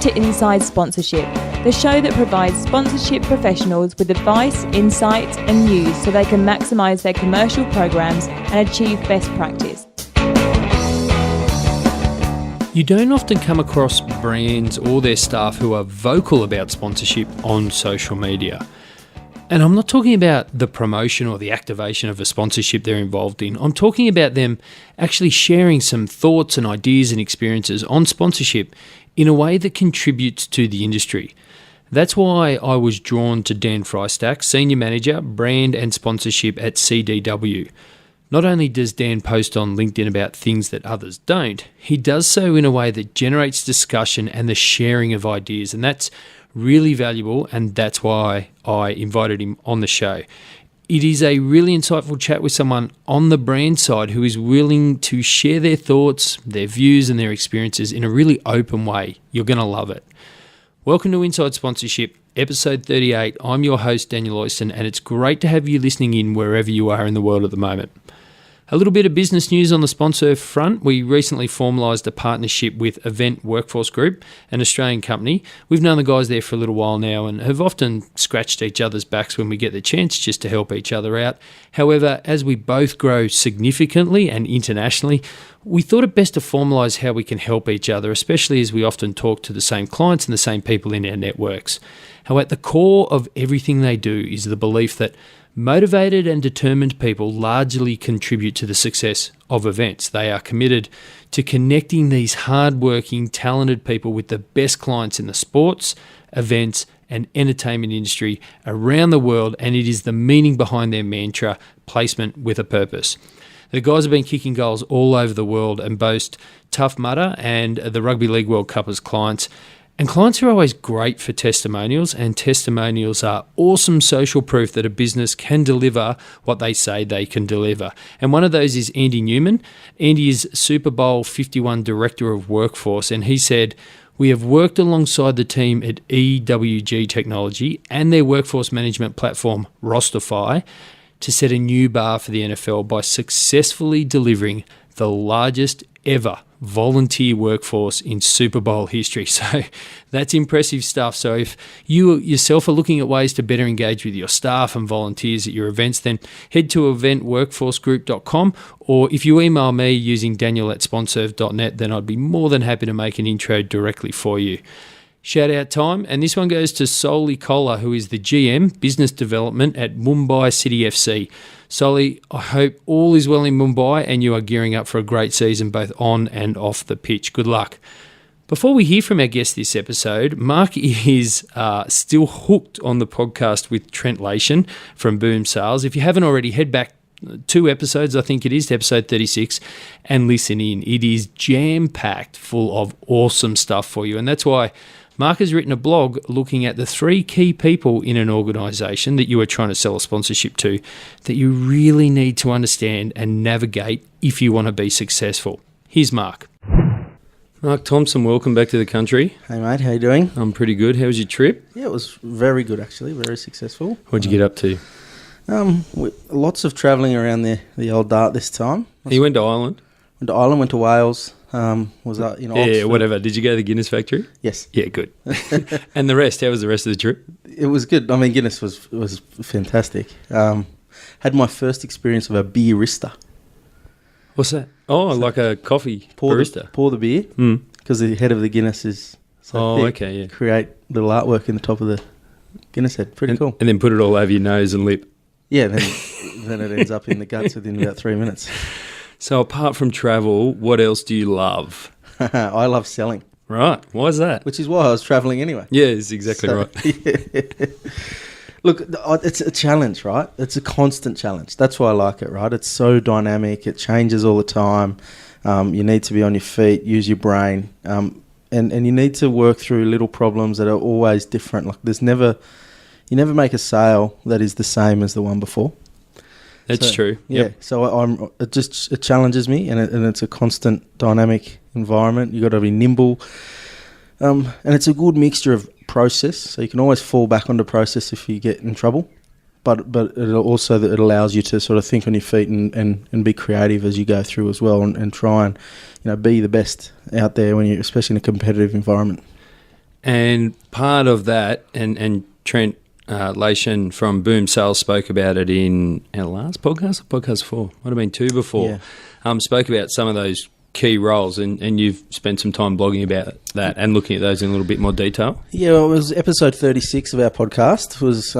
to Inside Sponsorship, the show that provides sponsorship professionals with advice, insight and news so they can maximise their commercial programs and achieve best practice. You don't often come across brands or their staff who are vocal about sponsorship on social media. And I'm not talking about the promotion or the activation of a sponsorship they're involved in. I'm talking about them actually sharing some thoughts and ideas and experiences on sponsorship in a way that contributes to the industry. That's why I was drawn to Dan Frystak, Senior Manager, Brand and Sponsorship at CDW. Not only does Dan post on LinkedIn about things that others don't, he does so in a way that generates discussion and the sharing of ideas, and that's really valuable, and that's why I invited him on the show. It is a really insightful chat with someone on the brand side who is willing to share their thoughts, their views and their experiences in a really open way. You're going to love it. Welcome to Inside Sponsorship, episode 38. I'm your host, Daniel Oyston, and it's great to have you listening in wherever you are in the world at the moment. A little bit of business news on the SponServe front. We recently formalised a partnership with Event Workforce Group, an Australian company. We've known the guys there for a little while now and have often scratched each other's backs when we get the chance just to help each other out. However, as we both grow significantly and internationally, we thought it best to formalise how we can help each other, especially as we often talk to the same clients and the same people in our networks. How at the core of everything they do is the belief that motivated and determined people largely contribute to the success of events. They are committed to connecting these hardworking, talented people with the best clients in the sports, events, and entertainment industry around the world, and it is the meaning behind their mantra, placement with a purpose. The guys have been kicking goals all over the world and boast Tough Mudder and the Rugby League World Cup as clients. And clients are always great for testimonials, and testimonials are awesome social proof that a business can deliver what they say they can deliver. And one of those is Andy Newman. Andy is Super Bowl 51 Director of Workforce, and he said, "We have worked alongside the team at EWG Technology and their workforce management platform, Rosterify, to set a new bar for the NFL by successfully delivering the largest ever volunteer workforce in Super Bowl history." So that's impressive stuff. So if you yourself are looking at ways to better engage with your staff and volunteers at your events, then head to eventworkforcegroup.com, or if you email me using daniel@sponserve.net, then I'd be more than happy to make an intro directly for you. Shout out time, and this one goes to Soli Kola, who is the GM, Business Development at Mumbai City FC. Soli, I hope all is well in Mumbai and you are gearing up for a great season both on and off the pitch. Good luck. Before we hear from our guest this episode, Mark is still hooked on the podcast with Trent Lation from Boom Sales. If you haven't already, head back 2 episodes, I think it is, to episode 36, and listen in. It is jam-packed full of awesome stuff for you, and that's why Mark has written a blog looking at the 3 key people in an organisation that you are trying to sell a sponsorship to that you really need to understand and navigate if you want to be successful. Here's Mark. Mark Thompson, welcome back to the country. Hey mate, how you doing? I'm pretty good. How was your trip? Yeah, it was very good actually, very successful. What'd you get up to? Lots of travelling around the old Dart this time. You went to Ireland? Went to Ireland, went to Wales. Was that Yeah, Oxford. whatever. Did you go to the Guinness factory? Yes. Yeah, good. And the rest? How was the rest of the trip? It was good. I mean, Guinness was fantastic. Had my first experience of a beerista. What's that? Oh, like a coffee barista. Pour the beer because the head of the Guinness is so thick. Okay, yeah. Create little artwork in the top of the Guinness head. Pretty cool. And then put it all over your nose and lip. Yeah, then it ends up in the guts within about 3 minutes. So apart from travel, what else do you love? I love selling. Right. Why is that? Which is why I was travelling anyway. Yeah, it's exactly right. Yeah. Look, it's a challenge, right? It's a constant challenge. That's why I like it, right? It's so dynamic. It changes all the time. You need to be on your feet, use your brain, and you need to work through little problems that are always different. Like you never make a sale that is the same as the one before. That's true. Yeah. So it challenges me, and it's a constant dynamic environment. You got to be nimble, and it's a good mixture of process. So you can always fall back onto process if you get in trouble, but it allows you to sort of think on your feet and be creative as you go through as well, and try and be the best out there when you, especially in a competitive environment. And part of that, and Trent Lation from Boom Sales spoke about it in our last podcast, or podcast 4, might have been 2 before, spoke about some of those key roles, and you've spent some time blogging about that and looking at those in a little bit more detail. Yeah, well, it was episode 36 of our podcast. It was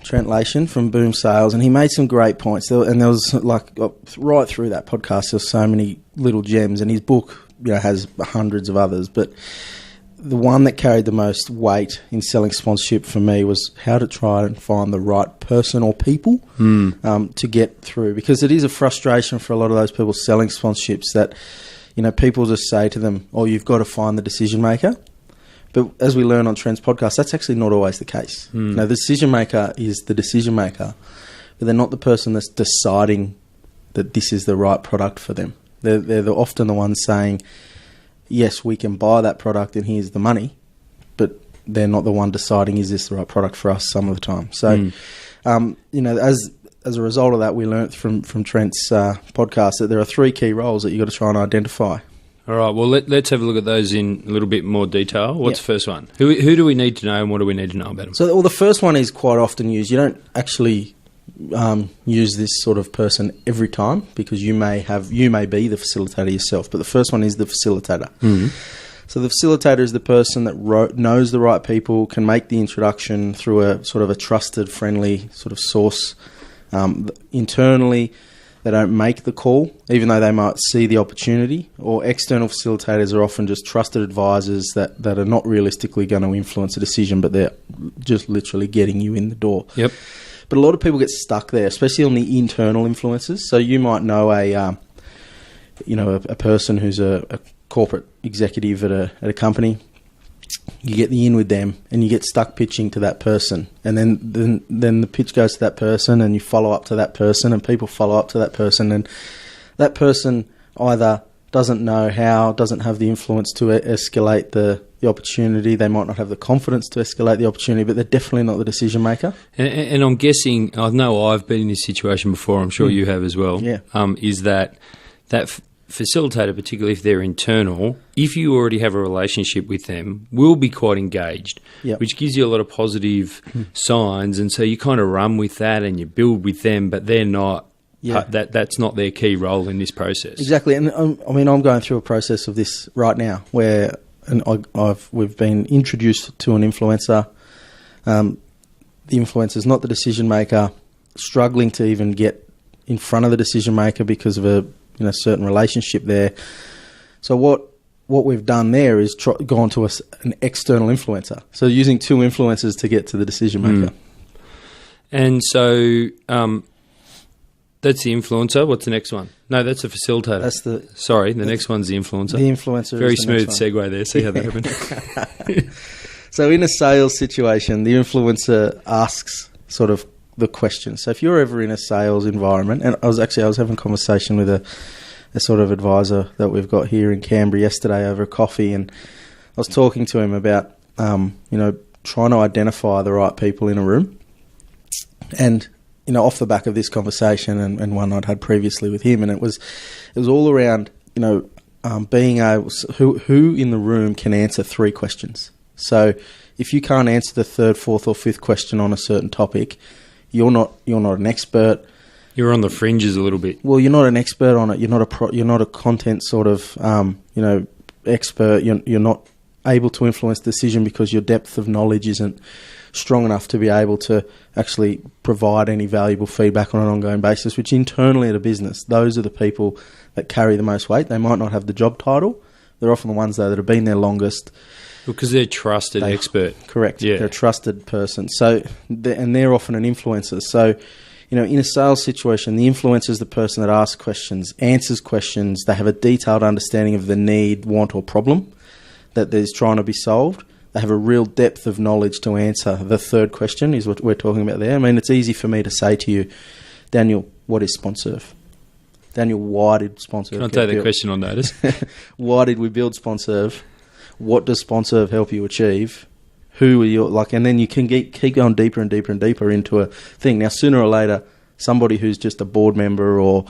Trent Lation from Boom Sales, and he made some great points. And there was, like, right through that podcast, there's so many little gems, and his book, has hundreds of others, but the one that carried the most weight in selling sponsorship for me was how to try and find the right person or people to get through, because it is a frustration for a lot of those people selling sponsorships that, people just say to them, oh, you've got to find the decision maker. But as we learn on Trent's podcast, that's actually not always the case. The decision maker is the decision maker, but they're not the person that's deciding that this is the right product for them. They're often the ones saying, yes, we can buy that product and here's the money, but they're not the one deciding, is this the right product for us some of the time. So, as a result of that, we learnt from Trent's podcast that there are 3 key roles that you've got to try and identify. All right, well, let's have a look at those in a little bit more detail. What's the first one? Who do we need to know, and what do we need to know about them? So, the first one is quite often used. You don't actually use this sort of person every time, because you may be the facilitator yourself, but the first one is the facilitator. So the facilitator is the person that knows the right people, can make the introduction through a sort of a trusted, friendly sort of source. Internally, they don't make the call, even though they might see the opportunity. Or external facilitators are often just trusted advisors that are not realistically going to influence a decision, but they're just literally getting you in the door. Yep. But a lot of people get stuck there, especially on the internal influences. So you might know a person who's a corporate executive at a company. You get the in with them, and you get stuck pitching to that person, and then the pitch goes to that person, and you follow up to that person, and people follow up to that person, and that person either doesn't know how, doesn't have the influence to escalate the opportunity. They might not have the confidence to escalate the opportunity, but they're definitely not the decision maker. And I'm guessing, I know I've been in this situation before, I'm sure you have as well, is that facilitator, particularly if they're internal, if you already have a relationship with them, will be quite engaged, which gives you a lot of positive signs, and so you kind of run with that and you build with them, but they're not. That's not their key role in this process. Exactly, and I'm going through a process of this right now where we've been introduced to an influencer. The influencer's not the decision maker, struggling to even get in front of the decision maker because of a certain relationship there. So what we've done there is gone to an external influencer. So using 2 influencers to get to the decision maker. And so that's the influencer. What's the next one? No, that's the facilitator. The next one's the influencer. The influencer. Very smooth segue there. See how that happened. So in a sales situation, the influencer asks sort of the question. So if you're ever in a sales environment, and I was having a conversation with a sort of advisor that we've got here in Canberra yesterday over a coffee, and I was talking to him about trying to identify the right people in a room. And off the back of this conversation and one I'd had previously with him, and it was all around being able, who in the room can answer 3 questions. So if you can't answer the 3rd, 4th or 5th question on a certain topic, you're not an expert. You're on the fringes a little bit. Well, you're not an expert on it. You're not a content sort of expert. You're not able to influence decision because your depth of knowledge isn't strong enough to be able to actually provide any valuable feedback on an ongoing basis, which internally at a business, those are the people that carry the most weight. They might not have the job title. They're often the ones, though, that have been there longest. Because they're trusted expert. Correct. Yeah. They're a trusted person. So, they're often an influencer. So, in a sales situation, the influencer is the person that asks questions, answers questions. They have a detailed understanding of the need, want, or problem that is trying to be solved. They have a real depth of knowledge to answer. The 3rd question is what we're talking about there. I mean, it's easy for me to say to you, Daniel, what is SponServe? Daniel, why did SponServe Can I take the question on notice? Why did we build SponServe? What does SponServe help you achieve? Who are you and then you can keep going deeper and deeper and deeper into a thing. Now, sooner or later, somebody who's just a board member or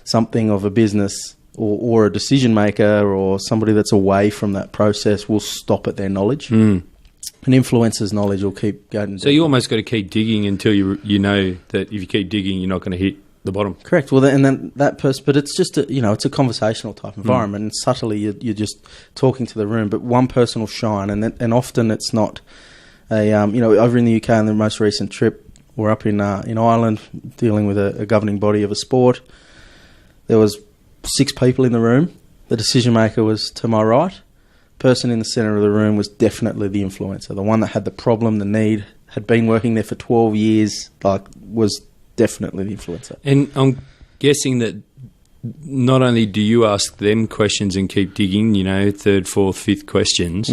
something of a business or a decision maker or somebody that's away from that process will stop at their knowledge. An influencer's knowledge will keep going. So you almost got to keep digging until you know that if you keep digging, you're not going to hit the bottom. Correct. Well, and then that person, but it's just it's a conversational type environment, and subtly you're just talking to the room. But one person will shine, and often it's not a over in the UK on the most recent trip, we're up in Ireland dealing with a governing body of a sport. There was 6 people in the room. The decision maker was to my right. Person in the centre of the room was definitely the influencer, the one that had the problem, the need, had been working there for 12 years, was definitely the influencer. And I'm guessing that not only do you ask them questions and keep digging, 3rd, 4th, 5th questions,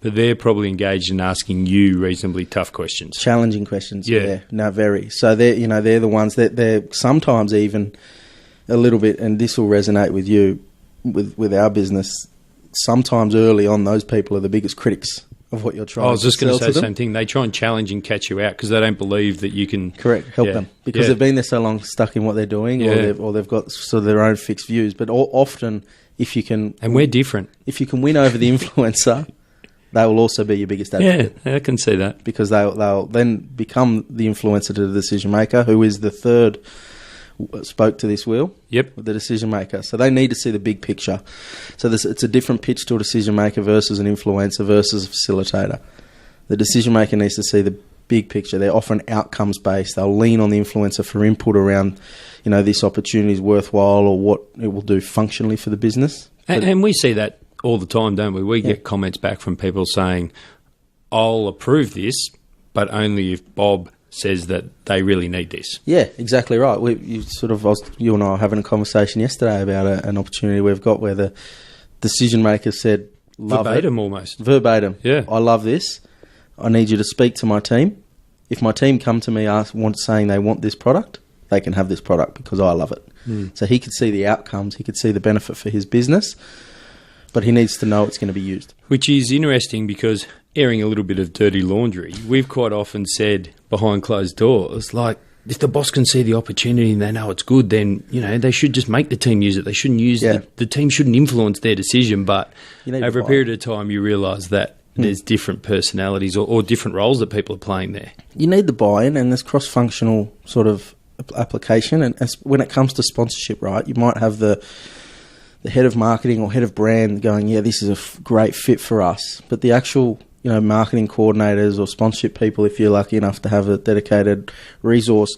but they're probably engaged in asking you reasonably tough questions. Challenging questions, yeah. No, very. So they're the ones that they're sometimes even a little bit, and this will resonate with you, with our business. Sometimes early on, those people are the biggest critics of what you're trying to sell. I was just going to say the same thing. They try and challenge and catch you out because they don't believe that you can... Correct, help them. Because they've been there so long, stuck in what they're doing, or they've got sort of their own fixed views. But often, if you can... And we're different. If you can win over the influencer, they will also be your biggest advocate. Yeah, I can see that. Because they'll then become the influencer to the decision maker, who is the third spoke to this wheel. Yep. The decision maker. So they need to see the big picture. So it's a different pitch to a decision maker versus an influencer versus a facilitator. The decision maker needs to see the big picture. They're often outcomes based. They'll lean on the influencer for input around, this opportunity is worthwhile or what it will do functionally for the business. And we see that all the time, don't we? We get comments back from people saying, I'll approve this, but only if Bob says that they really need this. Yeah, exactly right. You and I were having a conversation yesterday about an opportunity we've got where the decision maker said, love verbatim almost. Verbatim. Yeah. I love this. I need you to speak to my team. If my team come to me saying they want this product, they can have this product because I love it. So he could see the outcomes. He could see the benefit for his business, but he needs to know it's going to be used. Which is interesting because, airing a little bit of dirty laundry, we've quite often said behind closed doors, like, if the boss can see the opportunity and they know it's good, then, they should just make the team use it. They shouldn't use the team shouldn't influence their decision. But over a period of time, you realise that there's different personalities or different roles that people are playing there. You need the buy-in, and there's cross-functional sort of application. And when it comes to sponsorship, right, you might have the head of marketing or head of brand going, this is a great fit for us. But the actual, marketing coordinators or sponsorship people, if you're lucky enough to have a dedicated resource,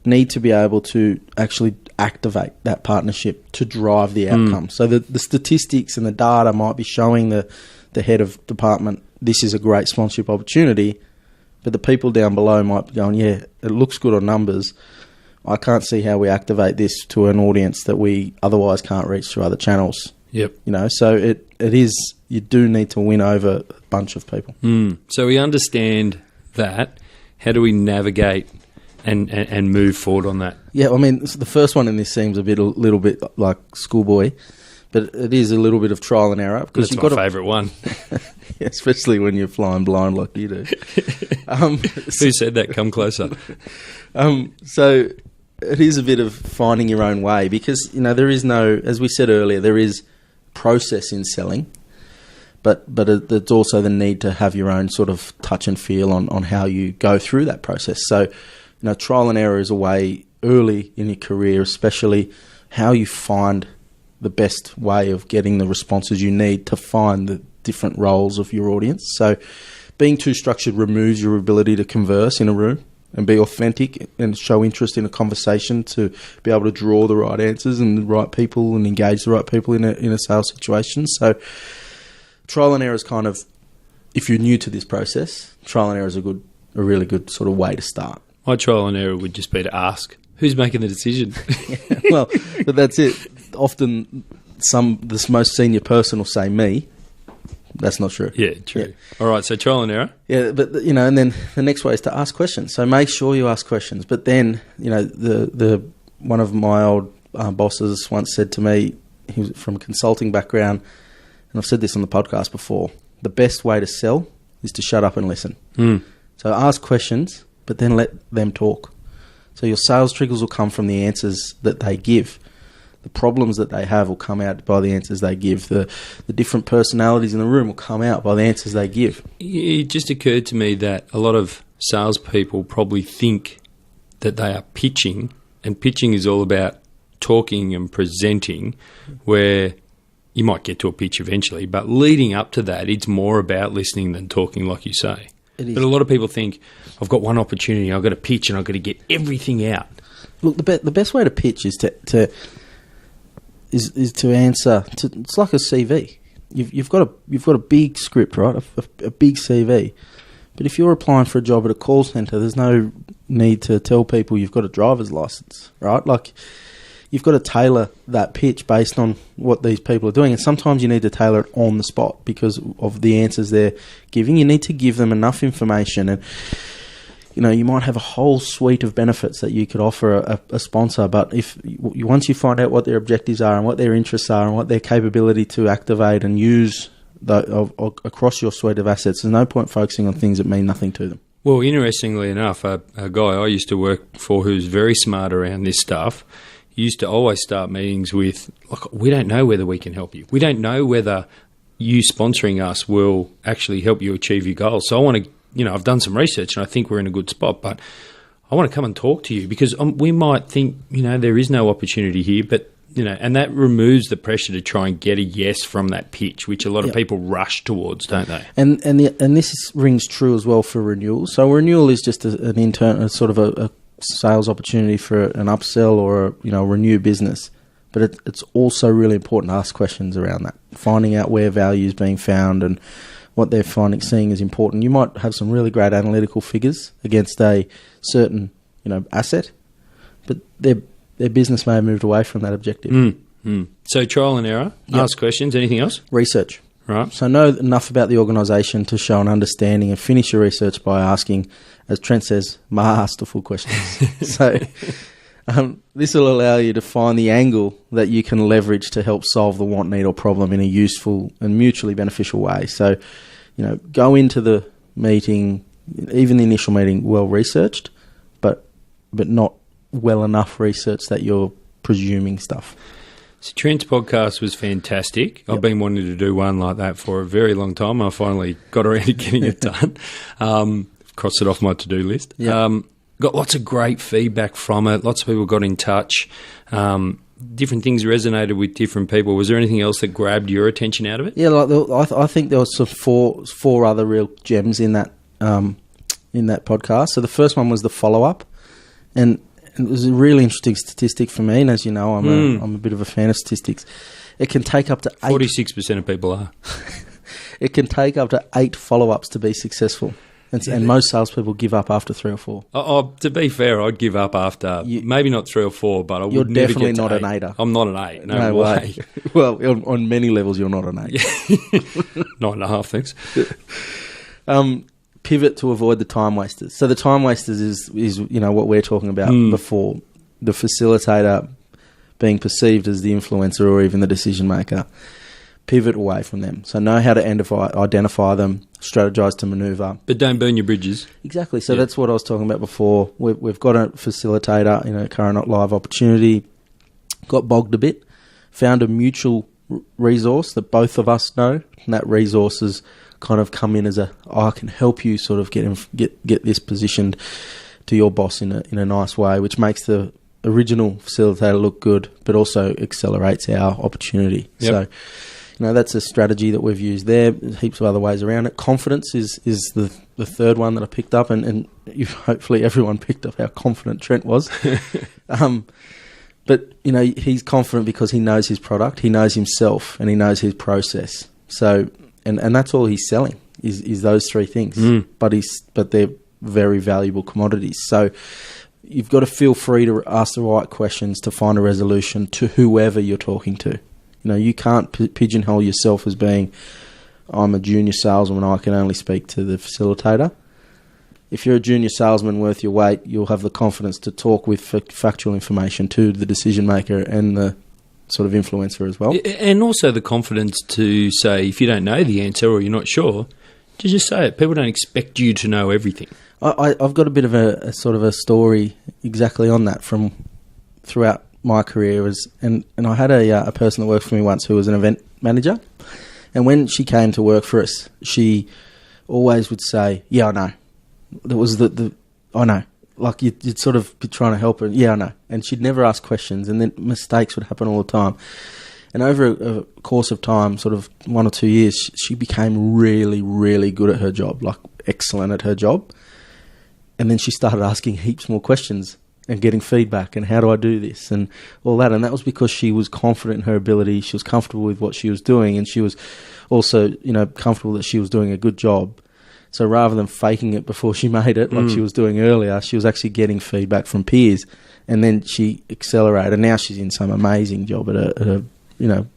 need to be able to actually activate that partnership to drive the outcome. So the statistics and the data might be showing the head of department, this is a great sponsorship opportunity, but the people down below might be going, it looks good on numbers. I can't see how we activate this to an audience that we otherwise can't reach through other channels. Yep. So it is, you do need to win over a bunch of people. So we understand that. How do we navigate and move forward on that? Yeah, I mean, the first one in this seems a little bit like schoolboy, but it is a little bit of trial and error. Because that's my favourite one. Yeah, especially when you're flying blind like you do. Who said that? Come closer. So it is a bit of finding your own way because, there is no, as we said earlier, there is process in selling, but it's also the need to have your own sort of touch and feel on how you go through that process. So, trial and error is a way early in your career, especially how you find the best way of getting the responses you need to find the different roles of your audience. So being too structured removes your ability to converse in a room and be authentic and show interest in a conversation to be able to draw the right answers and the right people and engage the right people in a sales situation. So trial and error is kind of, if you're new to this process, trial and error is a really good sort of way to start. My trial and error would just be to ask, who's making the decision? Well, but that's it. Often the most senior person will say me. That's not true. Yeah, true. Yeah. All right, so trial and error. Yeah, but and then the next way is to ask questions. So make sure you ask questions. But then, the one of my old bosses once said to me, he was from a consulting background, and I've said this on the podcast before, the best way to sell is to shut up and listen. So ask questions, but then let them talk. So your sales triggers will come from the answers that they give. The problems that they have will come out by the answers they give. The different personalities in the room will come out by the answers they give. It just occurred to me that a lot of salespeople probably think that they are pitching, and pitching is all about talking and presenting, where you might get to a pitch eventually, but leading up to that, it's more about listening than talking, like you say. It is. But a lot of people think, I've got one opportunity, I've got to pitch and I've got to get everything out. Look, the best way to pitch is to answer. It's like a CV. You've got a big script, right? A big CV. But if you're applying for a job at a call centre, there's no need to tell people you've got a driver's licence, right? Like, you've got to tailor that pitch based on what these people are doing. And sometimes you need to tailor it on the spot because of the answers they're giving. You need to give them enough information. And, you might have a whole suite of benefits that you could offer a sponsor. But once you find out what their objectives are and what their interests are and what their capability to activate and use across your suite of assets, there's no point focusing on things that mean nothing to them. Well, interestingly enough, a guy I used to work for who's very smart around this stuff used to always start meetings with, look, we don't know whether we can help you. We don't know whether you sponsoring us will actually help you achieve your goals. So I want to, I've done some research and I think we're in a good spot, but I want to come and talk to you because we might think, there is no opportunity here, but and that removes the pressure to try and get a yes from that pitch, which a lot of people rush towards, don't they? And this rings true as well for renewal. So renewal is just an intern, sort of a sales opportunity for an upsell or a renew business. But it's also really important to ask questions around that, finding out where value is being found and what they're seeing is important. You might have some really great analytical figures against a certain asset, but their business may have moved away from that objective. So trial and error, ask questions. Anything else? Research. Right. So know enough about the organisation to show an understanding and finish your research by asking, as Trent says, masterful questions. So this will allow you to find the angle that you can leverage to help solve the want, need or problem in a useful and mutually beneficial way. So, go into the meeting, even the initial meeting, well researched, but not well enough research that you're presuming stuff. So Trent's podcast was fantastic. Yep. I've been wanting to do one like that for a very long time. I finally got around to getting it done. Crossed it off my to-do list. Yep. Got lots of great feedback from it. Lots of people got in touch. Different things resonated with different people. Was there anything else that grabbed your attention out of it? Yeah, I think there was some four other real gems in that podcast. So the first one was the follow-up, and it was a really interesting statistic for me. And as you know, I'm a bit of a fan of statistics. It can take up to 46% of people are. It can take up to 8 follow-ups to be successful. And most salespeople give up after 3 or 4. To be fair, I'd give up after maybe not 3 or 4, but I would never get to 8. You're definitely not an 8er. I'm not an 8. No way. Well, on many levels, you're not an 8. 9.5, thanks. Pivot to avoid the time wasters. So the time wasters is what we're talking about before. The facilitator being perceived as the influencer or even the decision maker. Pivot away from them. So know how to identify them, strategize to maneuver. But don't burn your bridges. Exactly. So that's what I was talking about before. We've got a facilitator, current live opportunity, got bogged a bit, found a mutual resource that both of us know, and that resource has kind of come in as I can help you sort of get this positioned to your boss in a nice way, which makes the original facilitator look good, but also accelerates our opportunity. Yep. So, that's a strategy that we've used there. There's heaps of other ways around it. Confidence is the third one that I picked up, and hopefully everyone picked up how confident Trent was. But, he's confident because he knows his product, he knows himself, and he knows his process. So, and that's all he's selling is those 3 things. But they're very valuable commodities. So you've got to feel free to ask the right questions to find a resolution to whoever you're talking to. You can't pigeonhole yourself as being, I'm a junior salesman, I can only speak to the facilitator. If you're a junior salesman worth your weight, you'll have the confidence to talk with factual information to the decision maker and the sort of influencer as well. And also the confidence to say, if you don't know the answer or you're not sure, to just say it. People don't expect you to know everything. I've got a bit of a sort of a story exactly on that from throughout my career was, and I had a person that worked for me once who was an event manager, and when she came to work for us, she always would say, "Yeah, I know." There was the I know. Like you'd sort of be trying to help her. Yeah, I know. And she'd never ask questions, and then mistakes would happen all the time. And over a course of time, sort of 1 or 2 years, she became really, really good at her job, like excellent at her job. And then she started asking heaps more questions and getting feedback and how do I do this and all that. And that was because she was confident in her ability. She was comfortable with what she was doing, and she was also, comfortable that she was doing a good job. So rather than faking it before she made it, like she was doing earlier, she was actually getting feedback from peers, and then she accelerated. And now she's in some amazing job at a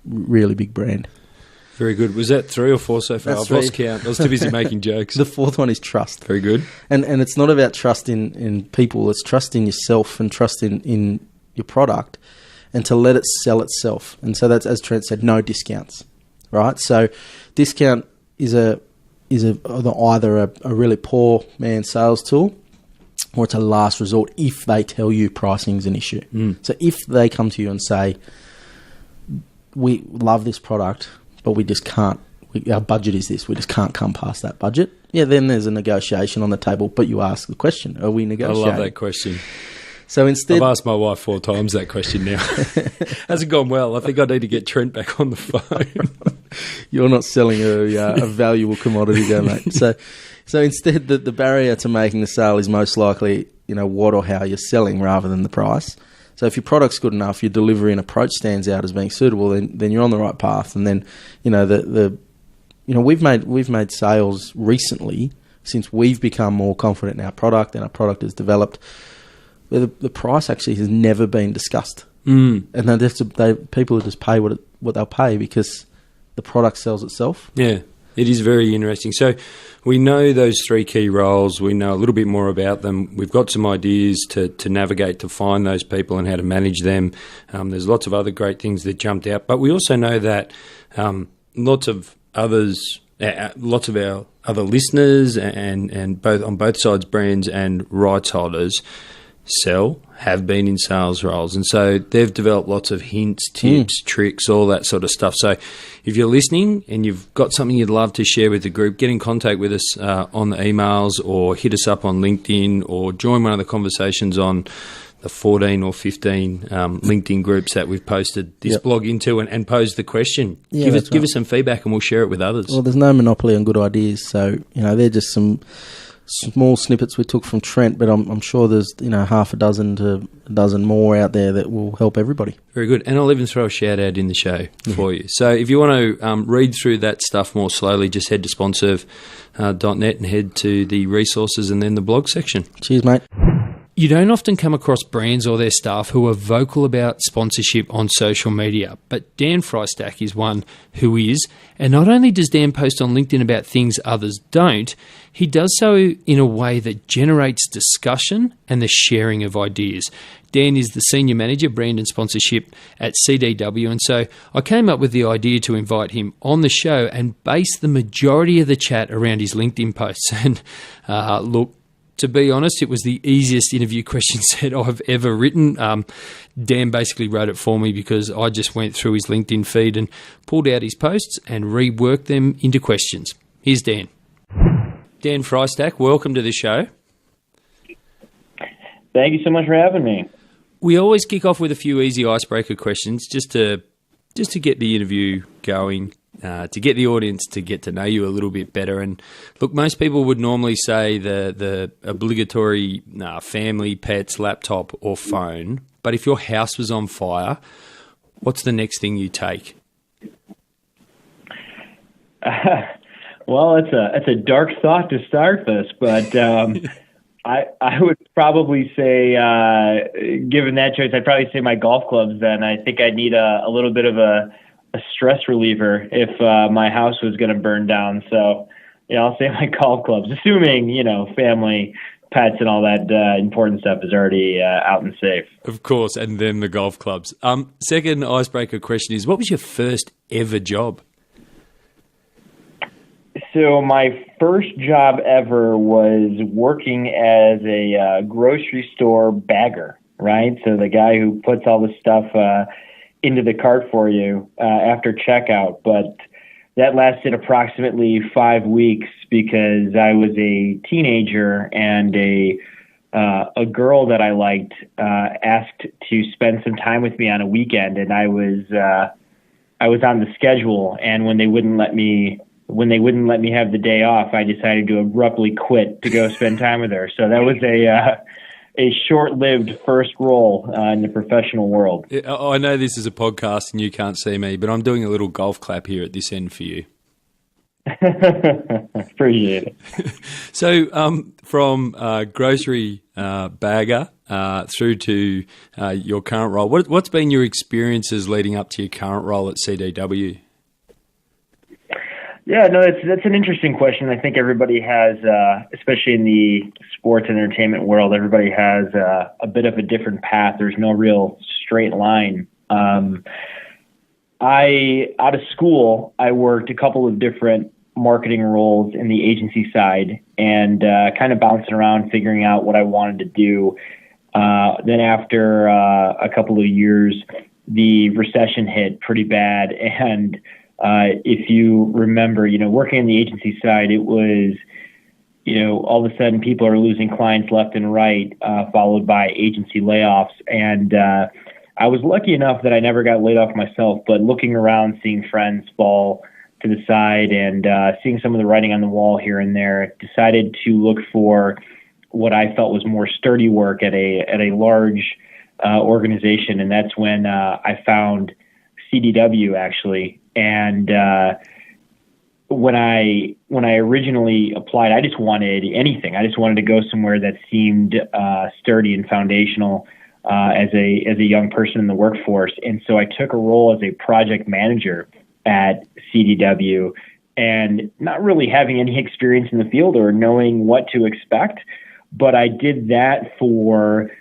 really big brand. Very good. Was that 3 or 4 so far? That's I've lost count. I was too busy making jokes. The fourth one is trust. Very good. And it's not about trust in people. It's trust in yourself and trust in your product, and to let it sell itself. And so that's, as Trent said, no discounts, right? So discount is either a really poor man's sales tool, or it's a last resort if they tell you pricing is an issue. So if they come to you and say, we love this product, but we just can't, our budget is this, we just can't come past that budget, then there's a negotiation on the table, but you ask the question, are we negotiating? I love that question. So instead, I've asked my wife 4 times that question now. Hasn't gone well. I think I need to get Trent back on the phone. You're not selling a valuable commodity there, mate. So instead, the barrier to making the sale is most likely, what or how you're selling rather than the price. So if your product's good enough, your delivery and approach stands out as being suitable, then you're on the right path. And then, we've made sales recently since we've become more confident in our product and our product is developed, where the price actually has never been discussed. And then people just pay what they'll pay because the product sells itself. Yeah, it is very interesting. So we know those 3 key roles. We know a little bit more about them. We've got some ideas to navigate, to find those people and how to manage them. There's lots of other great things that jumped out. But we also know that lots of our other listeners and both on both sides, brands and rights holders, have been in sales roles, and so they've developed lots of hints, tips, tricks, all that sort of stuff. So if you're listening and you've got something you'd love to share with the group, get in contact with us on the emails, or hit us up on LinkedIn, or join one of the conversations on the 14 or 15 LinkedIn groups that we've posted this blog into, and pose the question. Give us some feedback and we'll share it with others. Well, there's no monopoly on good ideas, so they're just some small snippets we took from Trent, but I'm sure there's half a dozen to a dozen more out there that will help everybody. Very good. And I'll even throw a shout out in the show for you. So if you want to read through that stuff more slowly, just head to SponServe.net and head to the resources and then the blog section. Cheers, mate. You don't often come across brands or their staff who are vocal about sponsorship on social media, but Dan Frystak is one who is. And not only does Dan post on LinkedIn about things others don't, he does so in a way that generates discussion and the sharing of ideas. Dan is the Senior Manager, Brand and Sponsorship at CDW, and so I came up with the idea to invite him on the show and base the majority of the chat around his LinkedIn posts. And look, to be honest, it was the easiest interview question set I've ever written. Dan basically wrote it for me because I just went through his LinkedIn feed and pulled out his posts and reworked them into questions. Here's Dan. Dan Frystak, welcome to the show. Thank you so much for having me. We always kick off with a few easy icebreaker questions just to get the interview going. To get the audience to get to know you a little bit better. And look, most people would normally say the obligatory family, pets, laptop or phone. But if your house was on fire, what's the next thing you take? Well, it's a dark thought to start this, but I would probably say, given that choice, I'd probably say my golf clubs. Then I think I'd need a little bit of a stress reliever if my house was going to burn down. So, I'll say my golf clubs, assuming, family, pets, and all that important stuff is already out and safe. Of course, and then the golf clubs. Second icebreaker question is, what was your first ever job? So my first job ever was working as a grocery store bagger. right? So the guy who puts all the stuff into the cart for you after checkout. But that lasted approximately 5 weeks because I was a teenager, and a girl that I liked asked to spend some time with me on a weekend, and I was on the schedule. And when they wouldn't let me have the day off, I decided to abruptly quit to go spend time with her. So that was a short-lived first role in the professional world. I know this is a podcast and you can't see me, but I'm doing a little golf clap here at this end for you. Appreciate it. So from grocery bagger through to your current role, what's been your experiences leading up to your current role at CDW? Yeah, no, that's an interesting question. I think everybody has, especially in the sports and entertainment world, everybody has a bit of a different path. There's no real straight line. Out of school, I worked a couple of different marketing roles in the agency side, and kind of bouncing around, figuring out what I wanted to do. Then after a couple of years, the recession hit pretty bad, and if you remember, working on the agency side, it was, all of a sudden people are losing clients left and right, followed by agency layoffs. And I was lucky enough that I never got laid off myself, but looking around, seeing friends fall to the side and seeing some of the writing on the wall here and there, decided to look for what I felt was more sturdy work at a large organization. And that's when I found CDW, actually. And when I originally applied, I just wanted anything. I just wanted to go somewhere that seemed sturdy and foundational as a young person in the workforce. And so I took a role as a project manager at CDW, and not really having any experience in the field or knowing what to expect. But I did that for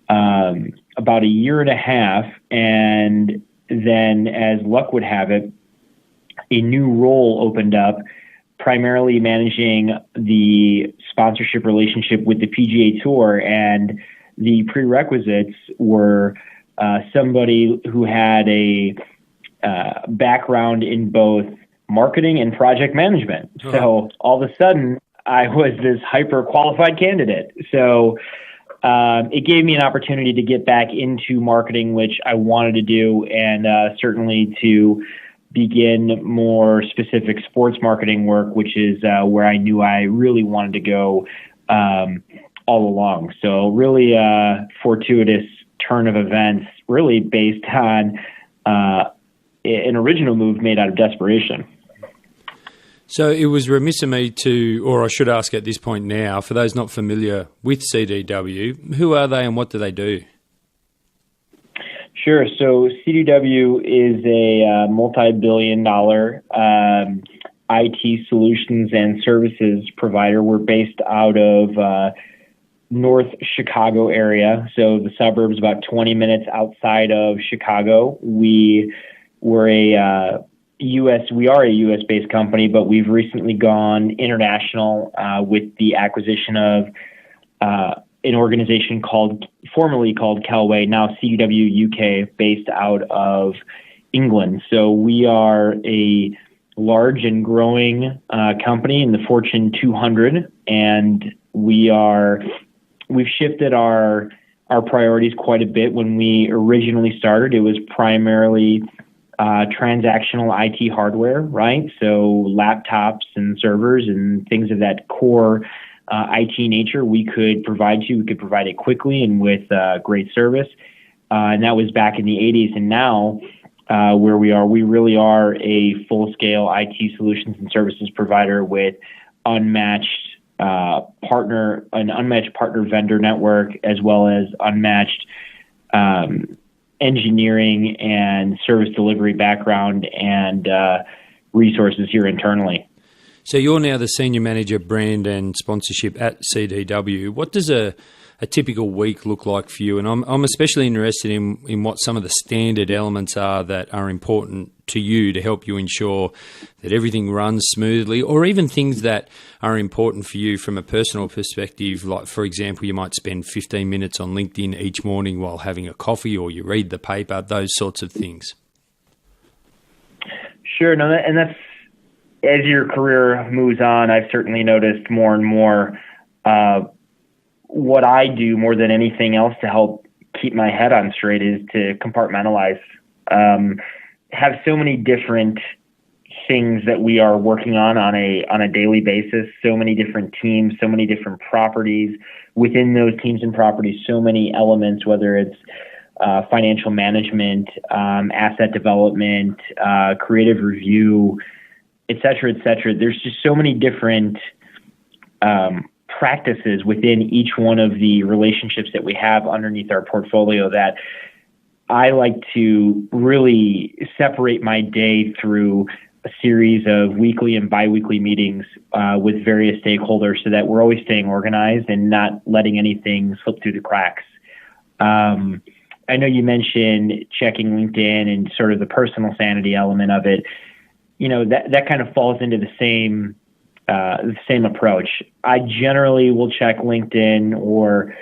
about a year and a half, and then, as luck would have it, a new role opened up, primarily managing the sponsorship relationship with the PGA Tour. And the prerequisites were somebody who had a background in both marketing and project management. Oh. So all of a sudden, I was this hyper qualified candidate. So it gave me an opportunity to get back into marketing, which I wanted to do, and certainly to begin more specific sports marketing work, which is where I knew I really wanted to go all along. So really fortuitous turn of events, really based on an original move made out of desperation. So it was remiss of me to, or I should ask at this point now, for those not familiar with CDW, who are they and what do they do? Sure. So CDW is a multi-billion-dollar IT solutions and services provider. We're based out of North Chicago area, so the suburbs about 20 minutes outside of Chicago. We are a US-based company, but we've recently gone international with the acquisition of an organization formerly called Kelway, now CDW UK, based out of England. So we are a large and growing company in the Fortune 200, and we've shifted our priorities quite a bit. When we originally started, it was primarily transactional IT hardware, right? So laptops and servers and things of that core IT nature we could provide you. We could provide it quickly and with great service. And that was back in the 80s. And now where we are, we really are a full-scale IT solutions and services provider with unmatched partner vendor network, as well as unmatched engineering and service delivery background and resources here internally. So you're now the Senior Manager Brand and Sponsorship at CDW. What does a a typical week look like for you? And I'm especially interested in what some of the standard elements are that are important to you to help you ensure that everything runs smoothly, or even things that are important for you from a personal perspective. Like, for example, you might spend 15 minutes on LinkedIn each morning while having a coffee, or you read the paper, those sorts of things. Sure. No, and that's, as your career moves on, I've certainly noticed more and more what I do more than anything else to help keep my head on straight is to compartmentalize. Have so many different things that we are working on a daily basis, so many different teams, so many different properties. Within those teams and properties, so many elements, whether it's financial management, asset development, creative review, et cetera, et cetera. There's just so many different practices within each one of the relationships that we have underneath our portfolio that I like to really separate my day through a series of weekly and biweekly meetings with various stakeholders so that we're always staying organized and not letting anything slip through the cracks. I know you mentioned checking LinkedIn and sort of the personal sanity element of it. You know, that kind of falls into the same approach. I generally will check LinkedIn or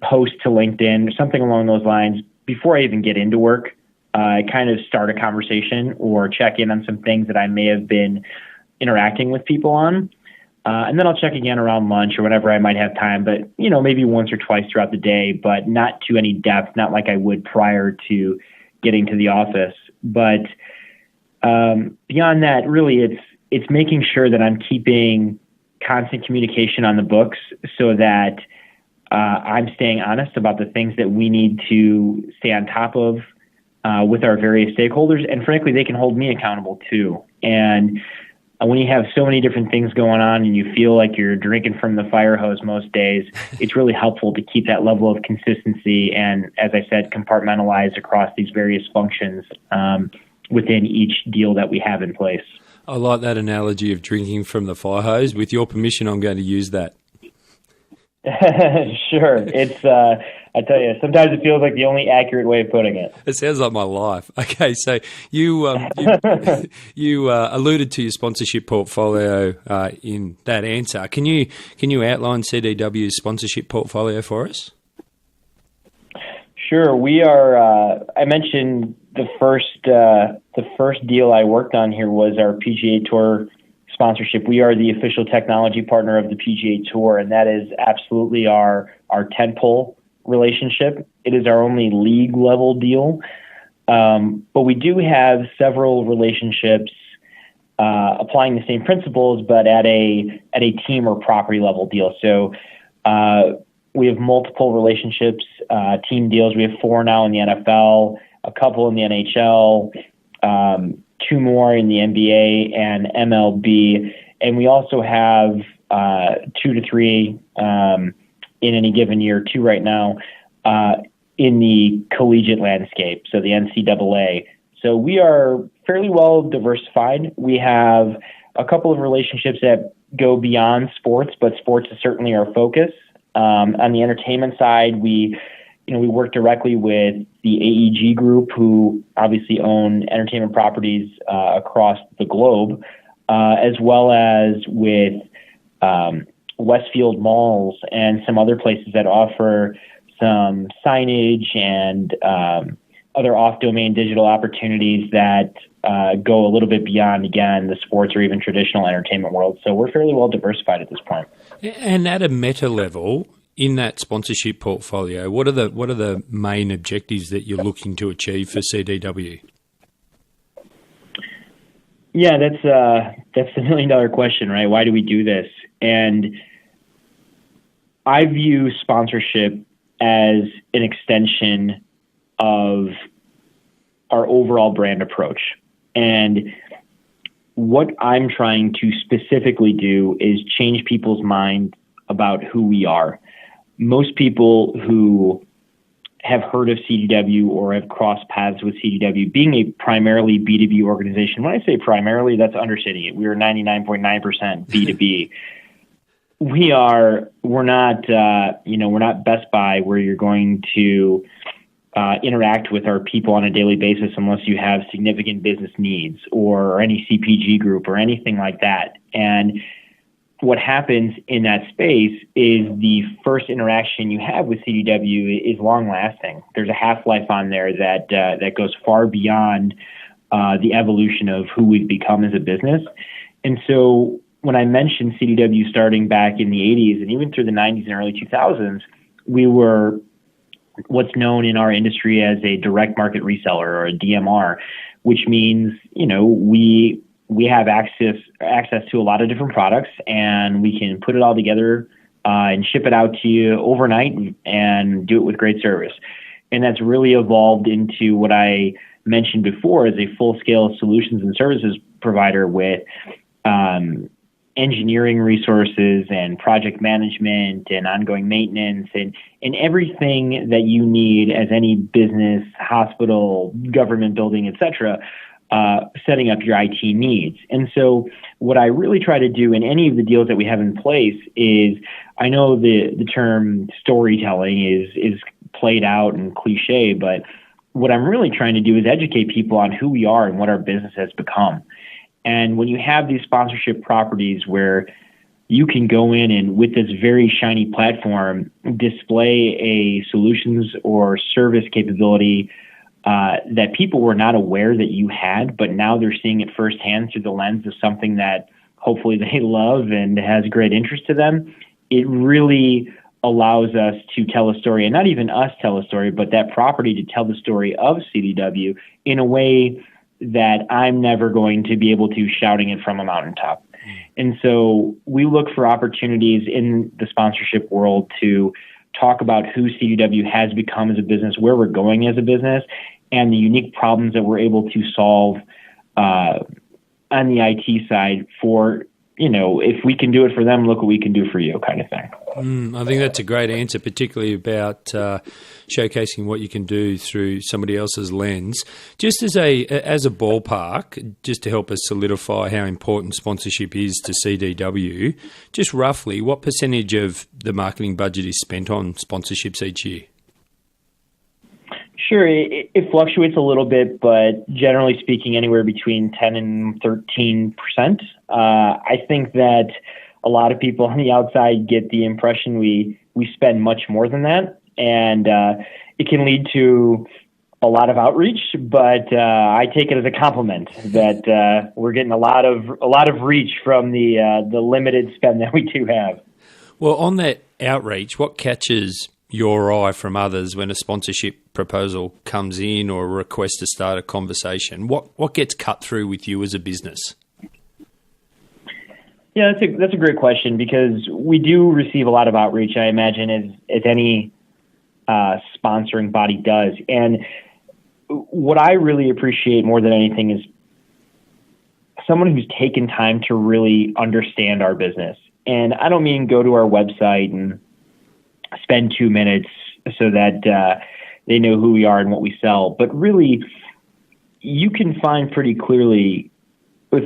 post to LinkedIn or something along those lines before I even get into work. I kind of start a conversation or check in on some things that I may have been interacting with people on. And then I'll check again around lunch or whenever I might have time, but, you know, maybe once or twice throughout the day, but not to any depth, not like I would prior to getting to the office. But beyond that, really, it's making sure that I'm keeping constant communication on the books so that I'm staying honest about the things that we need to stay on top of with our various stakeholders. And frankly, they can hold me accountable too. And when you have so many different things going on and you feel like you're drinking from the fire hose most days, it's really helpful to keep that level of consistency and, as I said, compartmentalize across these various functions within each deal that we have in place. I like that analogy of drinking from the fire hose. With your permission, I'm going to use that. Sure. It's, I tell you, sometimes it feels like the only accurate way of putting it. It sounds like my life. Okay, so you alluded to your sponsorship portfolio in that answer. Can you outline CDW's sponsorship portfolio for us? Sure. We are. I mentioned the first deal I worked on here was our PGA Tour sponsorship. We are the official technology partner of the PGA Tour, and that is absolutely our tentpole relationship. It is our only league level deal, but we do have several relationships applying the same principles, but at a team or property level deal. So we have multiple relationships, team deals. We have 4 now in the NFL, a couple in the NHL, 2 more in the NBA and MLB, and we also have 2 to 3 in any given year, 2 right now, in the collegiate landscape, so the NCAA. So we are fairly well diversified. We have a couple of relationships that go beyond sports, but sports is certainly our focus. On the entertainment side, we work directly with the AEG Group, who obviously own entertainment properties across the globe, as well as with Westfield Malls and some other places that offer some signage and other off-domain digital opportunities that go a little bit beyond, again, the sports or even traditional entertainment world. So we're fairly well diversified at this point. And at a meta level, in that sponsorship portfolio, what are the main objectives that you're looking to achieve for CDW? Yeah, that's the $1 million question, right? Why do we do this? And I view sponsorship as an extension of our overall brand approach. And what I'm trying to specifically do is change people's mind about who we are. Most people who have heard of CDW or have crossed paths with CDW, being a primarily B2B organization. When I say primarily, that's understating it. We are 99.9% B2B. we're not Best Buy where you're going to interact with our people on a daily basis unless you have significant business needs or any CPG group or anything like that. And what happens in that space is the first interaction you have with CDW is long lasting. There's a half-life on there that goes far beyond the evolution of who we've become as a business. And so when I mentioned CDW starting back in the 80s and even through the 90s and early 2000s, we were what's known in our industry as a direct market reseller or a DMR, which means, we have access to a lot of different products, and we can put it all together and ship it out to you overnight and do it with great service. And that's really evolved into what I mentioned before as a full-scale solutions and services provider with engineering resources and project management and ongoing maintenance and everything that you need as any business, hospital, government building, et cetera, setting up your IT needs. And so what I really try to do in any of the deals that we have in place is, I know the term storytelling is played out and cliche, but what I'm really trying to do is educate people on who we are and what our business has become. And when you have these sponsorship properties where you can go in and with this very shiny platform, display a solutions or service capability that people were not aware that you had, but now they're seeing it firsthand through the lens of something that hopefully they love and has great interest to them, it really allows us to tell a story, and not even us tell a story, but that property to tell the story of CDW in a way that I'm never going to be able to shouting it from a mountaintop. And so we look for opportunities in the sponsorship world to talk about who CDW has become as a business, where we're going as a business, and the unique problems that we're able to solve on the IT side for, if we can do it for them, look what we can do for you kind of thing. I think that's a great answer, particularly about showcasing what you can do through somebody else's lens. Just as a ballpark, just to help us solidify how important sponsorship is to CDW, just roughly, what percentage of the marketing budget is spent on sponsorships each year? Sure, it fluctuates a little bit, but generally speaking, anywhere between 10 and 13%. I think that a lot of people on the outside get the impression we spend much more than that, and it can lead to a lot of outreach. But I take it as a compliment that we're getting a lot of reach from the limited spend that we do have. Well, on that outreach, what catches your eye from others when a sponsorship proposal comes in or a request to start a conversation? What gets cut through with you as a business? Yeah, that's a great question, because we do receive a lot of outreach, I imagine, as any sponsoring body does. And what I really appreciate more than anything is someone who's taken time to really understand our business. And I don't mean go to our website and spend 2 minutes so that they know who we are and what we sell, but really you can find pretty clearly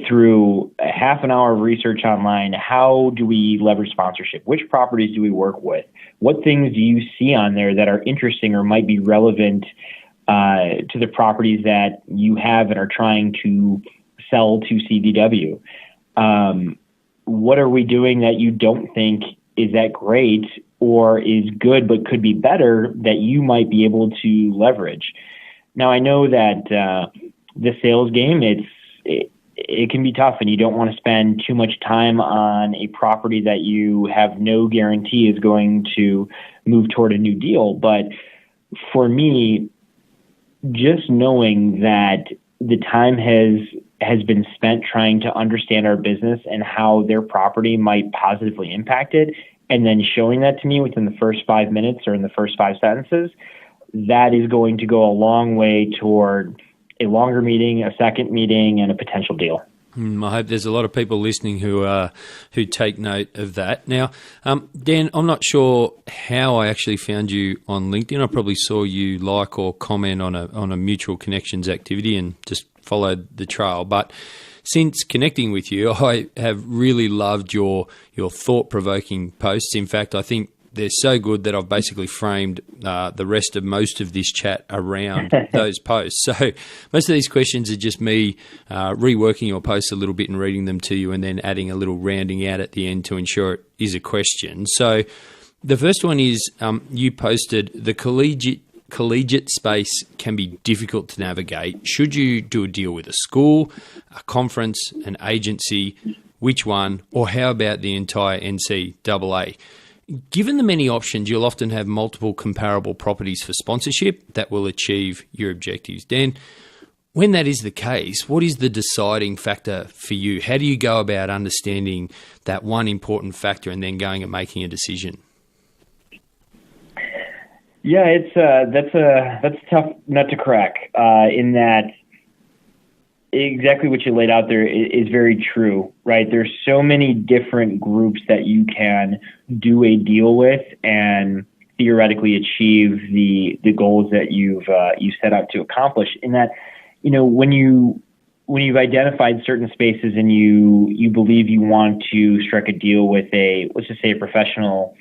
through a half an hour of research online, how do we leverage sponsorship? Which properties do we work with? What things do you see on there that are interesting or might be relevant to the properties that you have and are trying to sell to CDW? What are we doing that you don't think is that great or is good but could be better that you might be able to leverage? Now, I know that the sales game, it can be tough, and you don't want to spend too much time on a property that you have no guarantee is going to move toward a new deal. But for me, just knowing that the time has been spent trying to understand our business and how their property might positively impact it, and then showing that to me within the first 5 minutes or in the first 5 sentences, that is going to go a long way toward a longer meeting, a second meeting, and a potential deal. I hope there's a lot of people listening who take note of that. Now, Dan, I'm not sure how I actually found you on LinkedIn. I probably saw you like or comment on a mutual connections activity and just followed the trail. But since connecting with you, I have really loved your thought-provoking posts. In fact, I think they're so good that I've basically framed the rest of most of this chat around those posts. So most of these questions are just me reworking your posts a little bit and reading them to you, and then adding a little rounding out at the end to ensure it is a question. So the first one is you posted, the collegiate space can be difficult to navigate. Should you do a deal with a school, a conference, an agency? Which one? Or how about the entire NCAA? Given the many options, you'll often have multiple comparable properties for sponsorship that will achieve your objectives. Dan, when that is the case, what is the deciding factor for you? How do you go about understanding that one important factor and then going and making a decision? Yeah, that's a tough nut to crack. In that, exactly what you laid out there is very true, right? There's so many different groups that you can do a deal with and theoretically achieve the goals that you set out to accomplish. In that, when you've identified certain spaces and you believe you want to strike a deal with let's just say a professional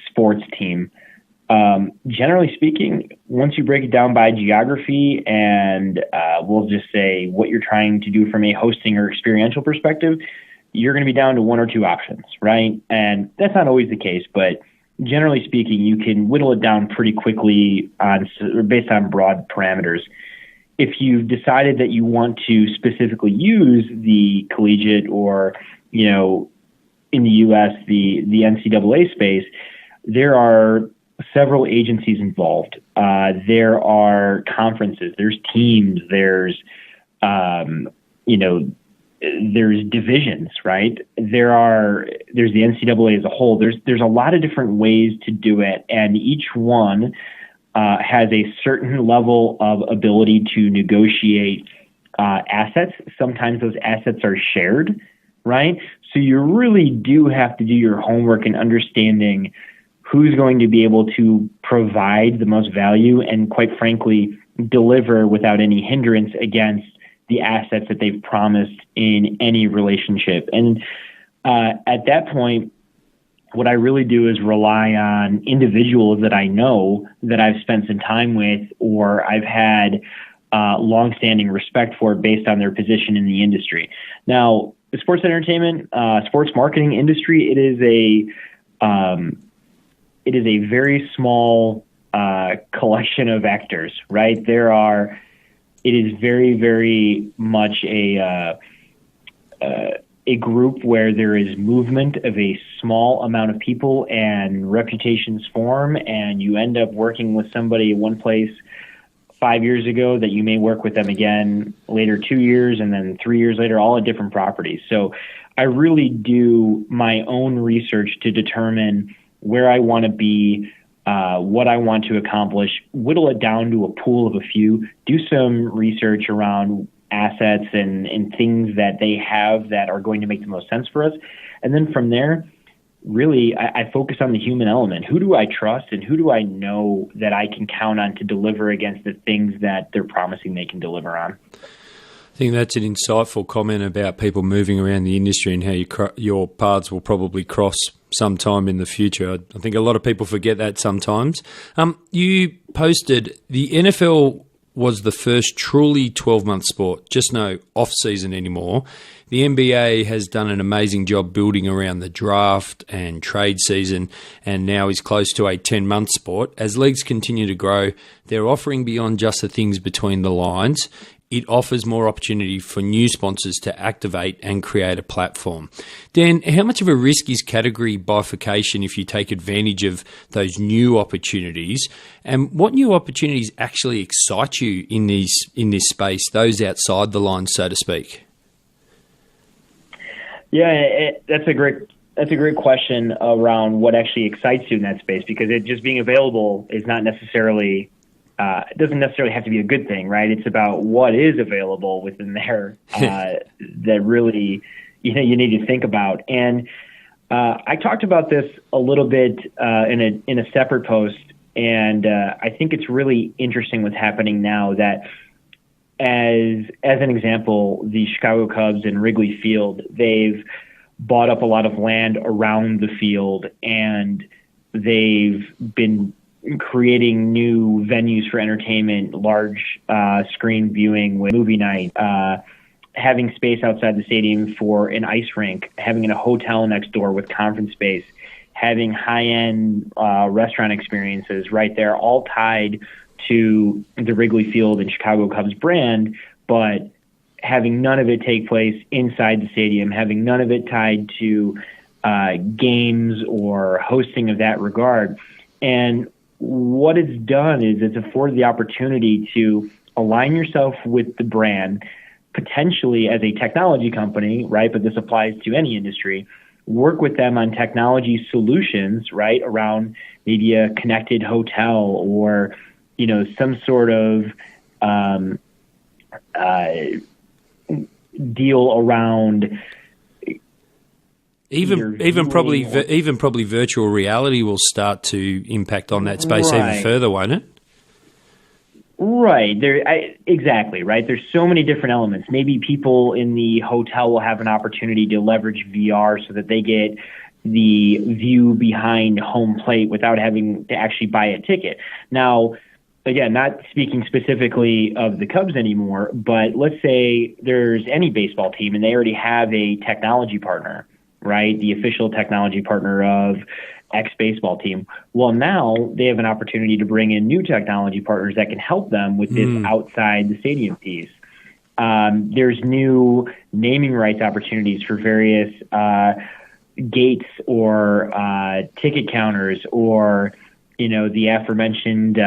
sports team. Generally speaking, once you break it down by geography and we'll just say what you're trying to do from a hosting or experiential perspective, you're going to be down to one or two options, right? And that's not always the case, but generally speaking, you can whittle it down pretty quickly based on broad parameters. If you've decided that you want to specifically use the collegiate or, in the U.S., the NCAA space, there are several agencies involved. There are conferences, there's teams, there's divisions, right? There's the NCAA as a whole. There's a lot of different ways to do it, and each one has a certain level of ability to negotiate assets. Sometimes those assets are shared, right? So you really do have to do your homework in understanding who's going to be able to provide the most value and, quite frankly, deliver without any hindrance against the assets that they've promised in any relationship. And at that point, what I really do is rely on individuals that I know, that I've spent some time with, or I've had longstanding respect for based on their position in the industry. Now, the sports entertainment, sports marketing industry, it is a very small collection of actors, right? It is very, very much a group where there is movement of a small amount of people and reputations form, and you end up working with somebody in one place 5 years ago that you may work with them again later 2 years, and then 3 years later, all at different properties. So I really do my own research to determine where I want to be, what I want to accomplish, whittle it down to a pool of a few, do some research around assets and things that they have that are going to make the most sense for us. And then from there, really, I focus on the human element. Who do I trust and who do I know that I can count on to deliver against the things that they're promising they can deliver on? I think that's an insightful comment about people moving around the industry and how your paths will probably cross sometime in the future. I think a lot of people forget that sometimes. You posted the NFL was the first truly 12-month sport, just no off-season anymore. The NBA has done an amazing job building around the draft and trade season and now is close to a 10-month sport. As leagues continue to grow, they're offering beyond just the things between the lines. It offers more opportunity for new sponsors to activate and create a platform. Dan, how much of a risk is category bifurcation if you take advantage of those new opportunities? And what new opportunities actually excite you in this space, those outside the lines, so to speak? Yeah, that's a great question around what actually excites you in that space, because it just being available is not necessarily it doesn't necessarily have to be a good thing, right? It's about what is available within there that really, you need to think about. And I talked about this a little bit in a separate post, and I think it's really interesting what's happening now, that as an example, the Chicago Cubs and Wrigley Field, they've bought up a lot of land around the field, and they've been creating new venues for entertainment, large screen viewing with movie night, having space outside the stadium for an ice rink, having a hotel next door with conference space, having high-end restaurant experiences right there, all tied to the Wrigley Field and Chicago Cubs brand, but having none of it take place inside the stadium, having none of it tied to games or hosting of that regard. And what it's done is it's afforded the opportunity to align yourself with the brand, potentially as a technology company, right? But this applies to any industry. Work with them on technology solutions, right, around maybe a connected hotel or, you know, some sort of deal around even probably virtual reality will start to impact on that space even further, won't it? Right. Exactly, right? There's so many different elements. Maybe people in the hotel will have an opportunity to leverage VR so that they get the view behind home plate without having to actually buy a ticket. Now, again, not speaking specifically of the Cubs anymore, but let's say there's any baseball team and they already have a technology partner, right? The official technology partner of X baseball team. Well, now they have an opportunity to bring in new technology partners that can help them with this outside the stadium piece. There's new naming rights opportunities for various gates or ticket counters or, you know, the aforementioned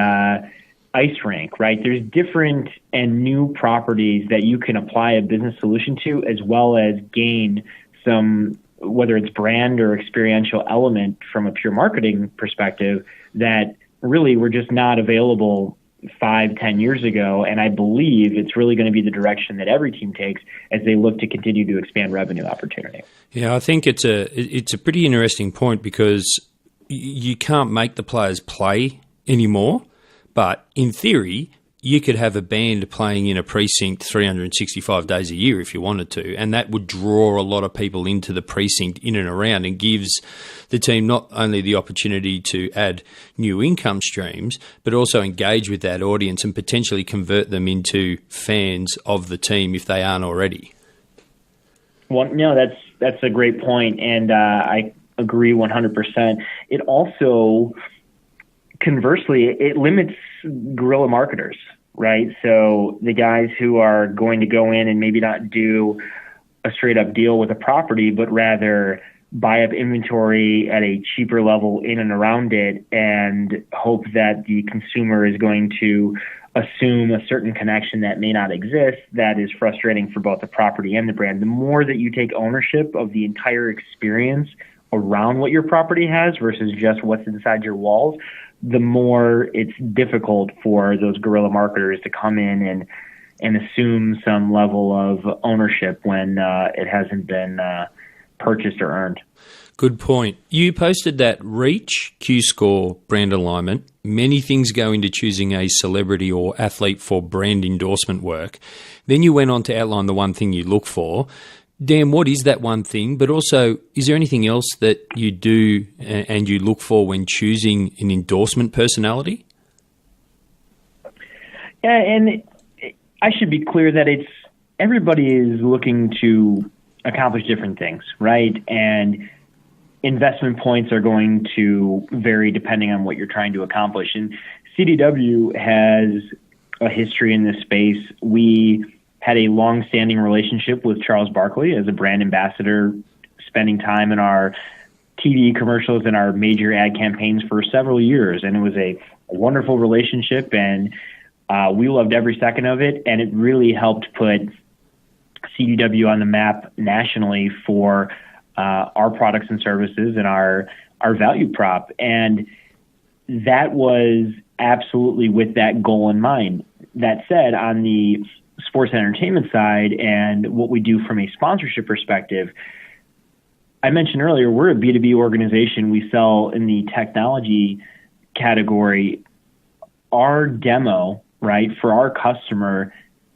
ice rink, right? There's different and new properties that you can apply a business solution to, as well as gain some, whether it's brand or experiential element from a pure marketing perspective, that really were just not available 5-10 years ago. And I believe it's really going to be the direction that every team takes as they look to continue to expand revenue opportunity. Yeah, I think it's a pretty interesting point because you can't make the players play anymore, but in theory, you could have a band playing in a precinct 365 days a year if you wanted to, and that would draw a lot of people into the precinct in and around and gives the team not only the opportunity to add new income streams, but also engage with that audience and potentially convert them into fans of the team if they aren't already. Well, no, that's a great point, and I agree 100%. It also, conversely, it limits guerrilla marketers, right? So the guys who are going to go in and maybe not do a straight up deal with a property, but rather buy up inventory at a cheaper level in and around it and hope that the consumer is going to assume a certain connection that may not exist, that is frustrating for both the property and the brand. The more that you take ownership of the entire experience around what your property has versus just what's inside your walls, the more it's difficult for those guerrilla marketers to come in and assume some level of ownership when it hasn't been purchased or earned. Good point. You posted that reach, Q-score, brand alignment, many things go into choosing a celebrity or athlete for brand endorsement work. Then you went on to outline the one thing you look for. Dan, what is that one thing? But also, is there anything else that you do and you look for when choosing an endorsement personality? Yeah, and I should be clear that everybody is looking to accomplish different things, right? And investment points are going to vary depending on what you're trying to accomplish. And CDW has a history in this space. We had a long-standing relationship with Charles Barkley as a brand ambassador, spending time in our TV commercials and our major ad campaigns for several years. And it was a wonderful relationship, and we loved every second of it. And it really helped put CDW on the map nationally for our products and services and our value prop. And that was absolutely with that goal in mind. That said, on the sports and entertainment side and what we do from a sponsorship perspective, I mentioned earlier, we're a B2B organization. We sell in the technology category. Our demo, right, for our customer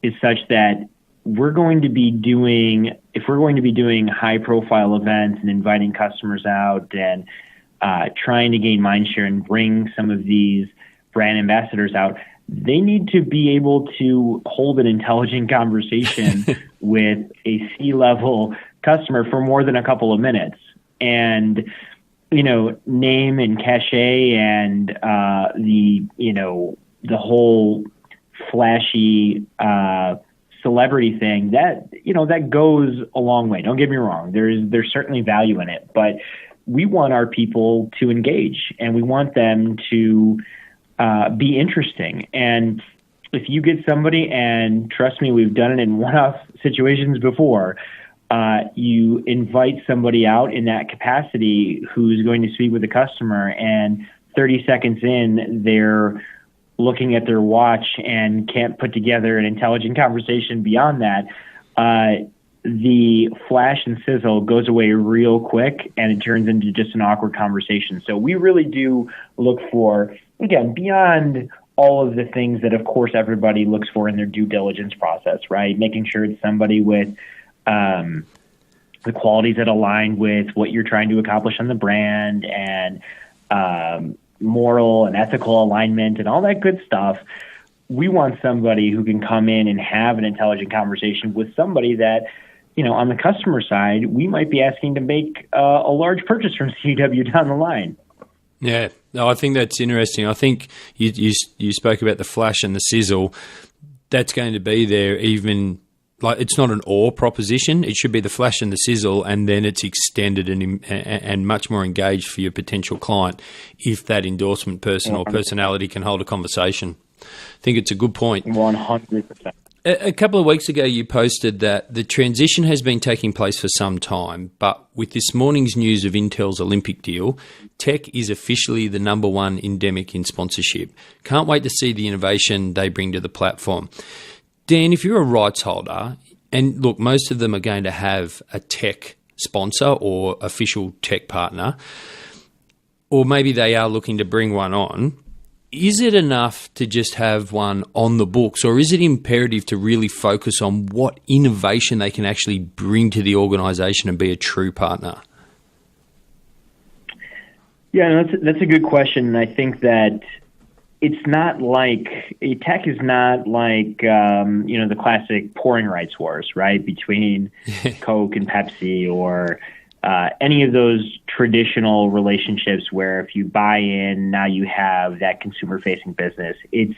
is such that if we're going to be doing high profile events and inviting customers out and trying to gain mindshare and bring some of these brand ambassadors out, they need to be able to hold an intelligent conversation with a C-level customer for more than a couple of minutes. And, name and cachet and the whole flashy celebrity thing, that goes a long way. Don't get me wrong. There's certainly value in it, but we want our people to engage, and we want them to be interesting. And if you get somebody, and trust me, we've done it in one-off situations before, you invite somebody out in that capacity who's going to speak with the customer, and 30 seconds in, they're looking at their watch and can't put together an intelligent conversation beyond that, the flash and sizzle goes away real quick, and it turns into just an awkward conversation. So we really do look for, again, beyond all of the things that, of course, everybody looks for in their due diligence process, right? Making sure it's somebody with the qualities that align with what you're trying to accomplish on the brand, and moral and ethical alignment and all that good stuff. We want somebody who can come in and have an intelligent conversation with somebody that, on the customer side, we might be asking to make a large purchase from CDW down the line. Yeah, no, I think that's interesting. I think you spoke about the flash and the sizzle. That's going to be there even, like, it's not an or proposition. It should be the flash and the sizzle, and then it's extended and much more engaged for your potential client if that endorsement person or personality can hold a conversation. I think it's a good point. 100%. A couple of weeks ago, you posted that the transition has been taking place for some time, but with this morning's news of Intel's Olympic deal, tech is officially the number one endemic in sponsorship. Can't wait to see the innovation they bring to the platform. Dan, if you're a rights holder, and look, most of them are going to have a tech sponsor or official tech partner, or maybe they are looking to bring one on, is it enough to just have one on the books, or is it imperative to really focus on what innovation they can actually bring to the organisation and be a true partner? Yeah, no, that's a good question. And I think that it's not like, tech is not like, the classic pouring rights wars, right? Between Coke and Pepsi, or any of those traditional relationships where if you buy in, now you have that consumer facing business. It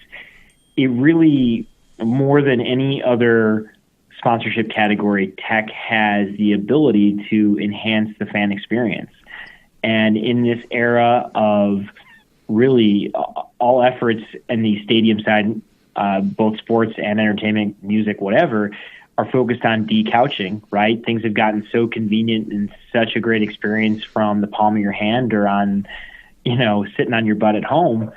really, more than any other sponsorship category, tech has the ability to enhance the fan experience. And in this era of really all efforts in the stadium side, both sports and entertainment, music, whatever, are focused on decouching, right? Things have gotten so convenient and such a great experience from the palm of your hand or on, sitting on your butt at home.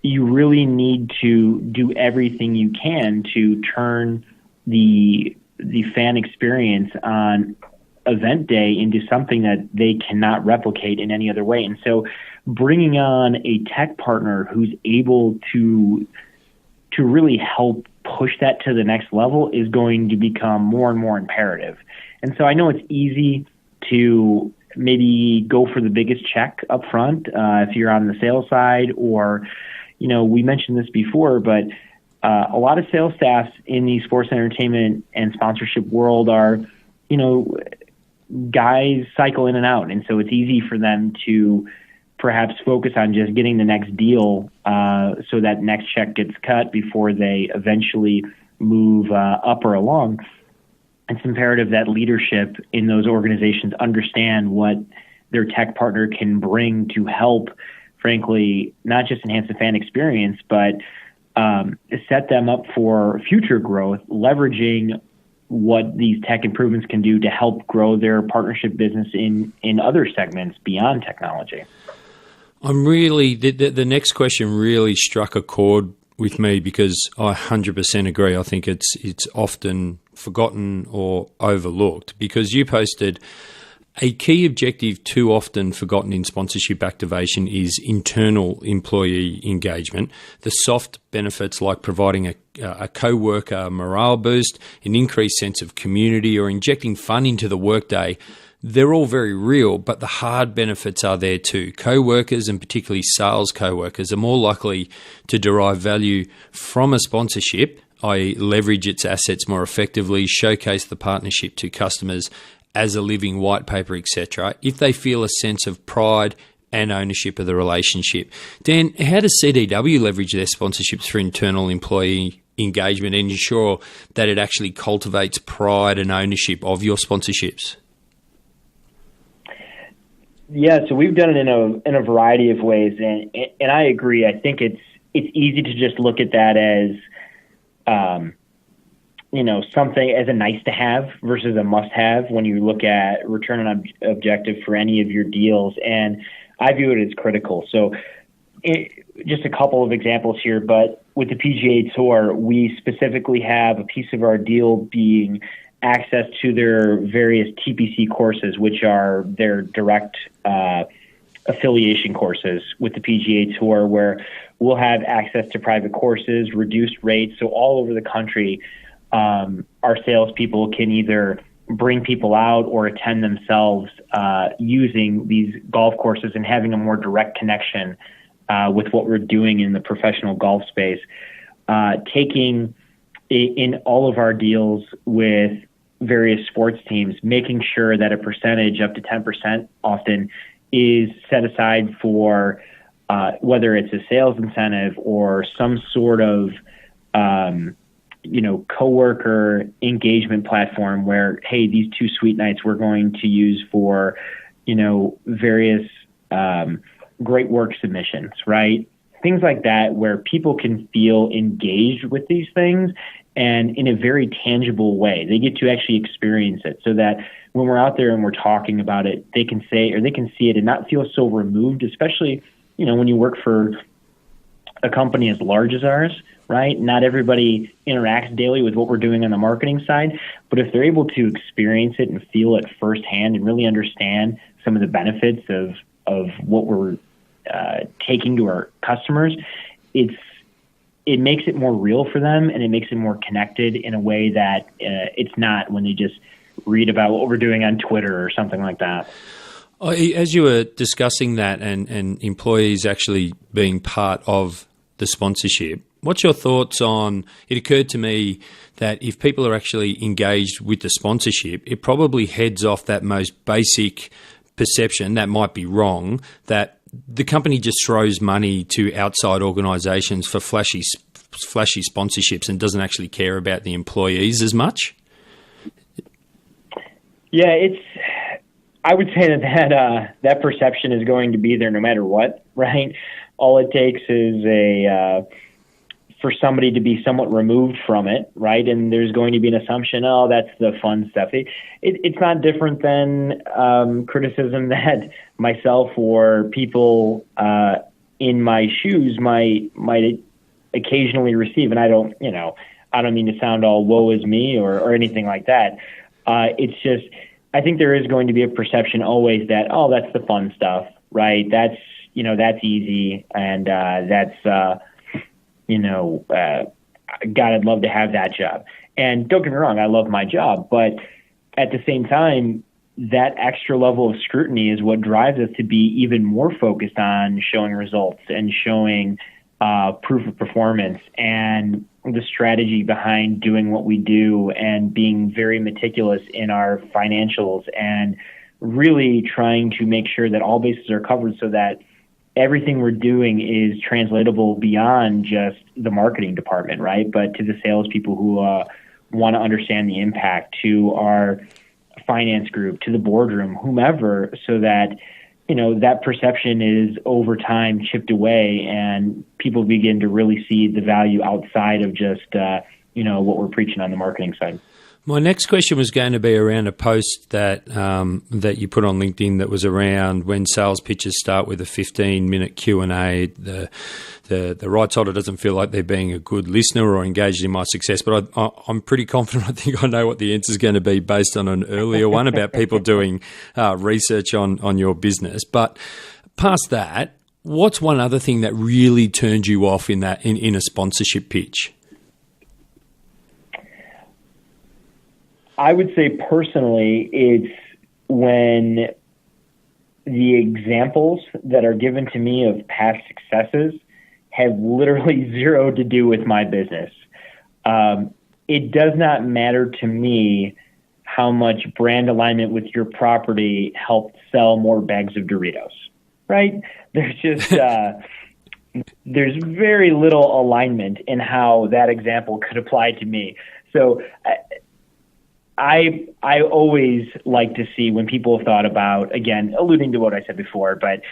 You really need to do everything you can to turn the fan experience on event day into something that they cannot replicate in any other way. And so bringing on a tech partner who's able to really help push that to the next level is going to become more and more imperative. And so I know it's easy to maybe go for the biggest check up front if you're on the sales side, or, we mentioned this before, but a lot of sales staffs in the sports entertainment and sponsorship world are, guys cycle in and out. And so it's easy for them to perhaps focus on just getting the next deal so that next check gets cut before they eventually move up or along. It's imperative that leadership in those organizations understand what their tech partner can bring to help, frankly, not just enhance the fan experience, but set them up for future growth, leveraging what these tech improvements can do to help grow their partnership business in other segments beyond technology. I'm really, the next question really struck a chord with me because I 100% agree. I think it's often forgotten or overlooked, because you posted A key objective too often forgotten in sponsorship activation is internal employee engagement. The soft benefits like providing a co-worker morale boost, an increased sense of community, or injecting fun into the workday, they're all very real, but the hard benefits are there too. Co-workers, and particularly sales co-workers, are more likely to derive value from a sponsorship, i.e. leverage its assets more effectively, showcase the partnership to customers as a living white paper, etc., if they feel a sense of pride and ownership of the relationship. Dan, how does CDW leverage their sponsorships for internal employee engagement and ensure that it actually cultivates pride and ownership of your sponsorships? Yeah, so we've done it in a variety of ways, and I agree. I think it's easy to just look at that as something as a nice to have versus a must have when you look at return on objective for any of your deals. And I view it as critical. So just a couple of examples here, but with the PGA Tour, we specifically have a piece of our deal being access to their various TPC courses, which are their direct affiliation courses with the PGA Tour, where we'll have access to private courses, reduced rates. So all over the country, our salespeople can either bring people out or attend themselves using these golf courses and having a more direct connection with what we're doing in the professional golf space. Taking in all of our deals with various sports teams, making sure that a percentage up to 10% often is set aside for whether it's a sales incentive or some sort of coworker engagement platform where, hey, these 2 sweet nights we're going to use for, various great work submissions, right? Things like that, where people can feel engaged with these things and in a very tangible way. They get to actually experience it, so that when we're out there and we're talking about it, they can say, or they can see it and not feel so removed, especially, when you work for a company as large as ours, right? Not everybody interacts daily with what we're doing on the marketing side, but if they're able to experience it and feel it firsthand and really understand some of the benefits of what we're taking to our customers, it makes it more real for them, and it makes it more connected in a way that it's not when they just read about what we're doing on Twitter or something like that. As you were discussing that and employees actually being part of the sponsorship, what's your thoughts on, it occurred to me that if people are actually engaged with the sponsorship, it probably heads off that most basic perception that might be wrong, that the company just throws money to outside organisations for flashy sponsorships and doesn't actually care about the employees as much? Yeah, I would say that perception is going to be there no matter what, right? All it takes is for somebody to be somewhat removed from it, right? And there's going to be an assumption, oh, that's the fun stuff. It's not different than criticism that myself or people in my shoes might occasionally receive. And I don't mean to sound all woe is me or anything like that. It's just, I think there is going to be a perception always that, oh, that's the fun stuff, right? That's easy. And God, I'd love to have that job. And don't get me wrong, I love my job, but at the same time, that extra level of scrutiny is what drives us to be even more focused on showing results and showing proof of performance and the strategy behind doing what we do and being very meticulous in our financials and really trying to make sure that all bases are covered so that everything we're doing is translatable beyond just the marketing department, right? But to the salespeople who want to understand the impact, to our finance group, to the boardroom, whomever, so that that perception is over time chipped away and people begin to really see the value outside of just what we're preaching on the marketing side. My next question was going to be around a post that that you put on LinkedIn that was around when sales pitches start with a 15-minute Q&A. The right holder doesn't feel like they're being a good listener or engaged in my success, but I'm pretty confident. I think I know what the answer is going to be based on an earlier one about people doing research on your business. But past that, what's one other thing that really turned you off in a sponsorship pitch? I would say personally, it's when the examples that are given to me of past successes have literally zero to do with my business. It does not matter to me how much brand alignment with your property helped sell more bags of Doritos, right? There's just there's very little alignment in how that example could apply to me. So I always like to see when people have thought about, again, alluding to what I said before, but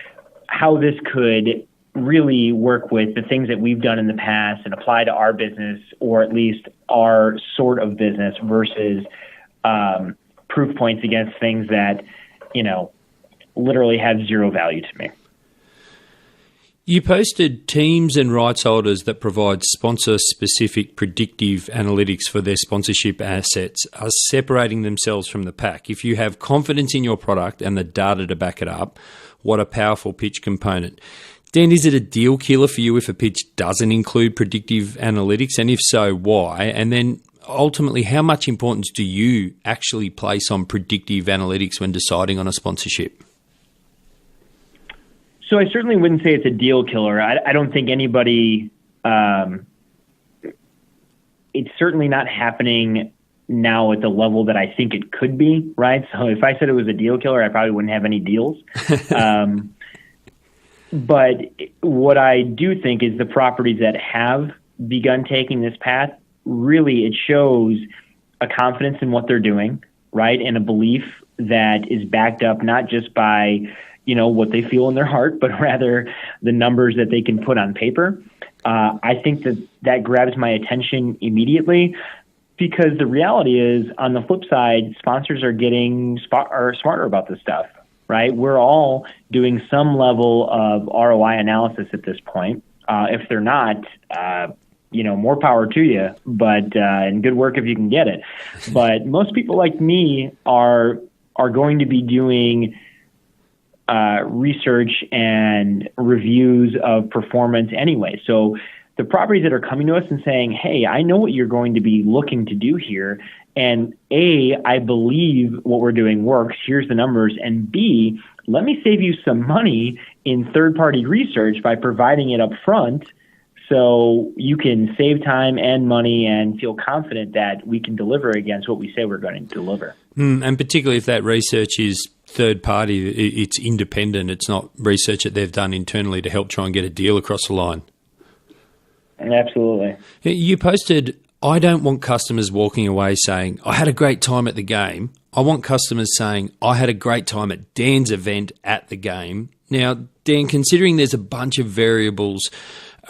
how this could really work with the things that we've done in the past and apply to our business, or at least our sort of business, versus proof points against things that, literally have zero value to me. You posted teams and rights holders that provide sponsor-specific predictive analytics for their sponsorship assets are separating themselves from the pack. If you have confidence in your product and the data to back it up, what a powerful pitch component. Dan, is it a deal killer for you if a pitch doesn't include predictive analytics? And if so, why? And then ultimately, how much importance do you actually place on predictive analytics when deciding on a sponsorship? So I certainly wouldn't say it's a deal killer. I don't think anybody, it's certainly not happening now at the level that I think it could be, right? So if I said it was a deal killer, I probably wouldn't have any deals. But what I do think is the properties that have begun taking this path, really it shows a confidence in what they're doing, right? And a belief that is backed up not just by what they feel in their heart, but rather the numbers that they can put on paper. I think that grabs my attention immediately, because the reality is, on the flip side, sponsors are getting smarter about this stuff, right? We're all doing some level of ROI analysis at this point. If they're not, more power to you, but and good work if you can get it. But most people like me are going to be doing research and reviews of performance anyway. So the properties that are coming to us and saying, hey, I know what you're going to be looking to do here, and A, I believe what we're doing works, here's the numbers, and B, let me save you some money in third-party research by providing it up front, so you can save time and money and feel confident that we can deliver against what we say we're going to deliver. And particularly if that research is third party, it's independent. It's not research that they've done internally to help try and get a deal across the line. Absolutely. You posted, I don't want customers walking away saying, I had a great time at the game. I want customers saying, I had a great time at Dan's event at the game. Now, Dan, considering there's a bunch of variables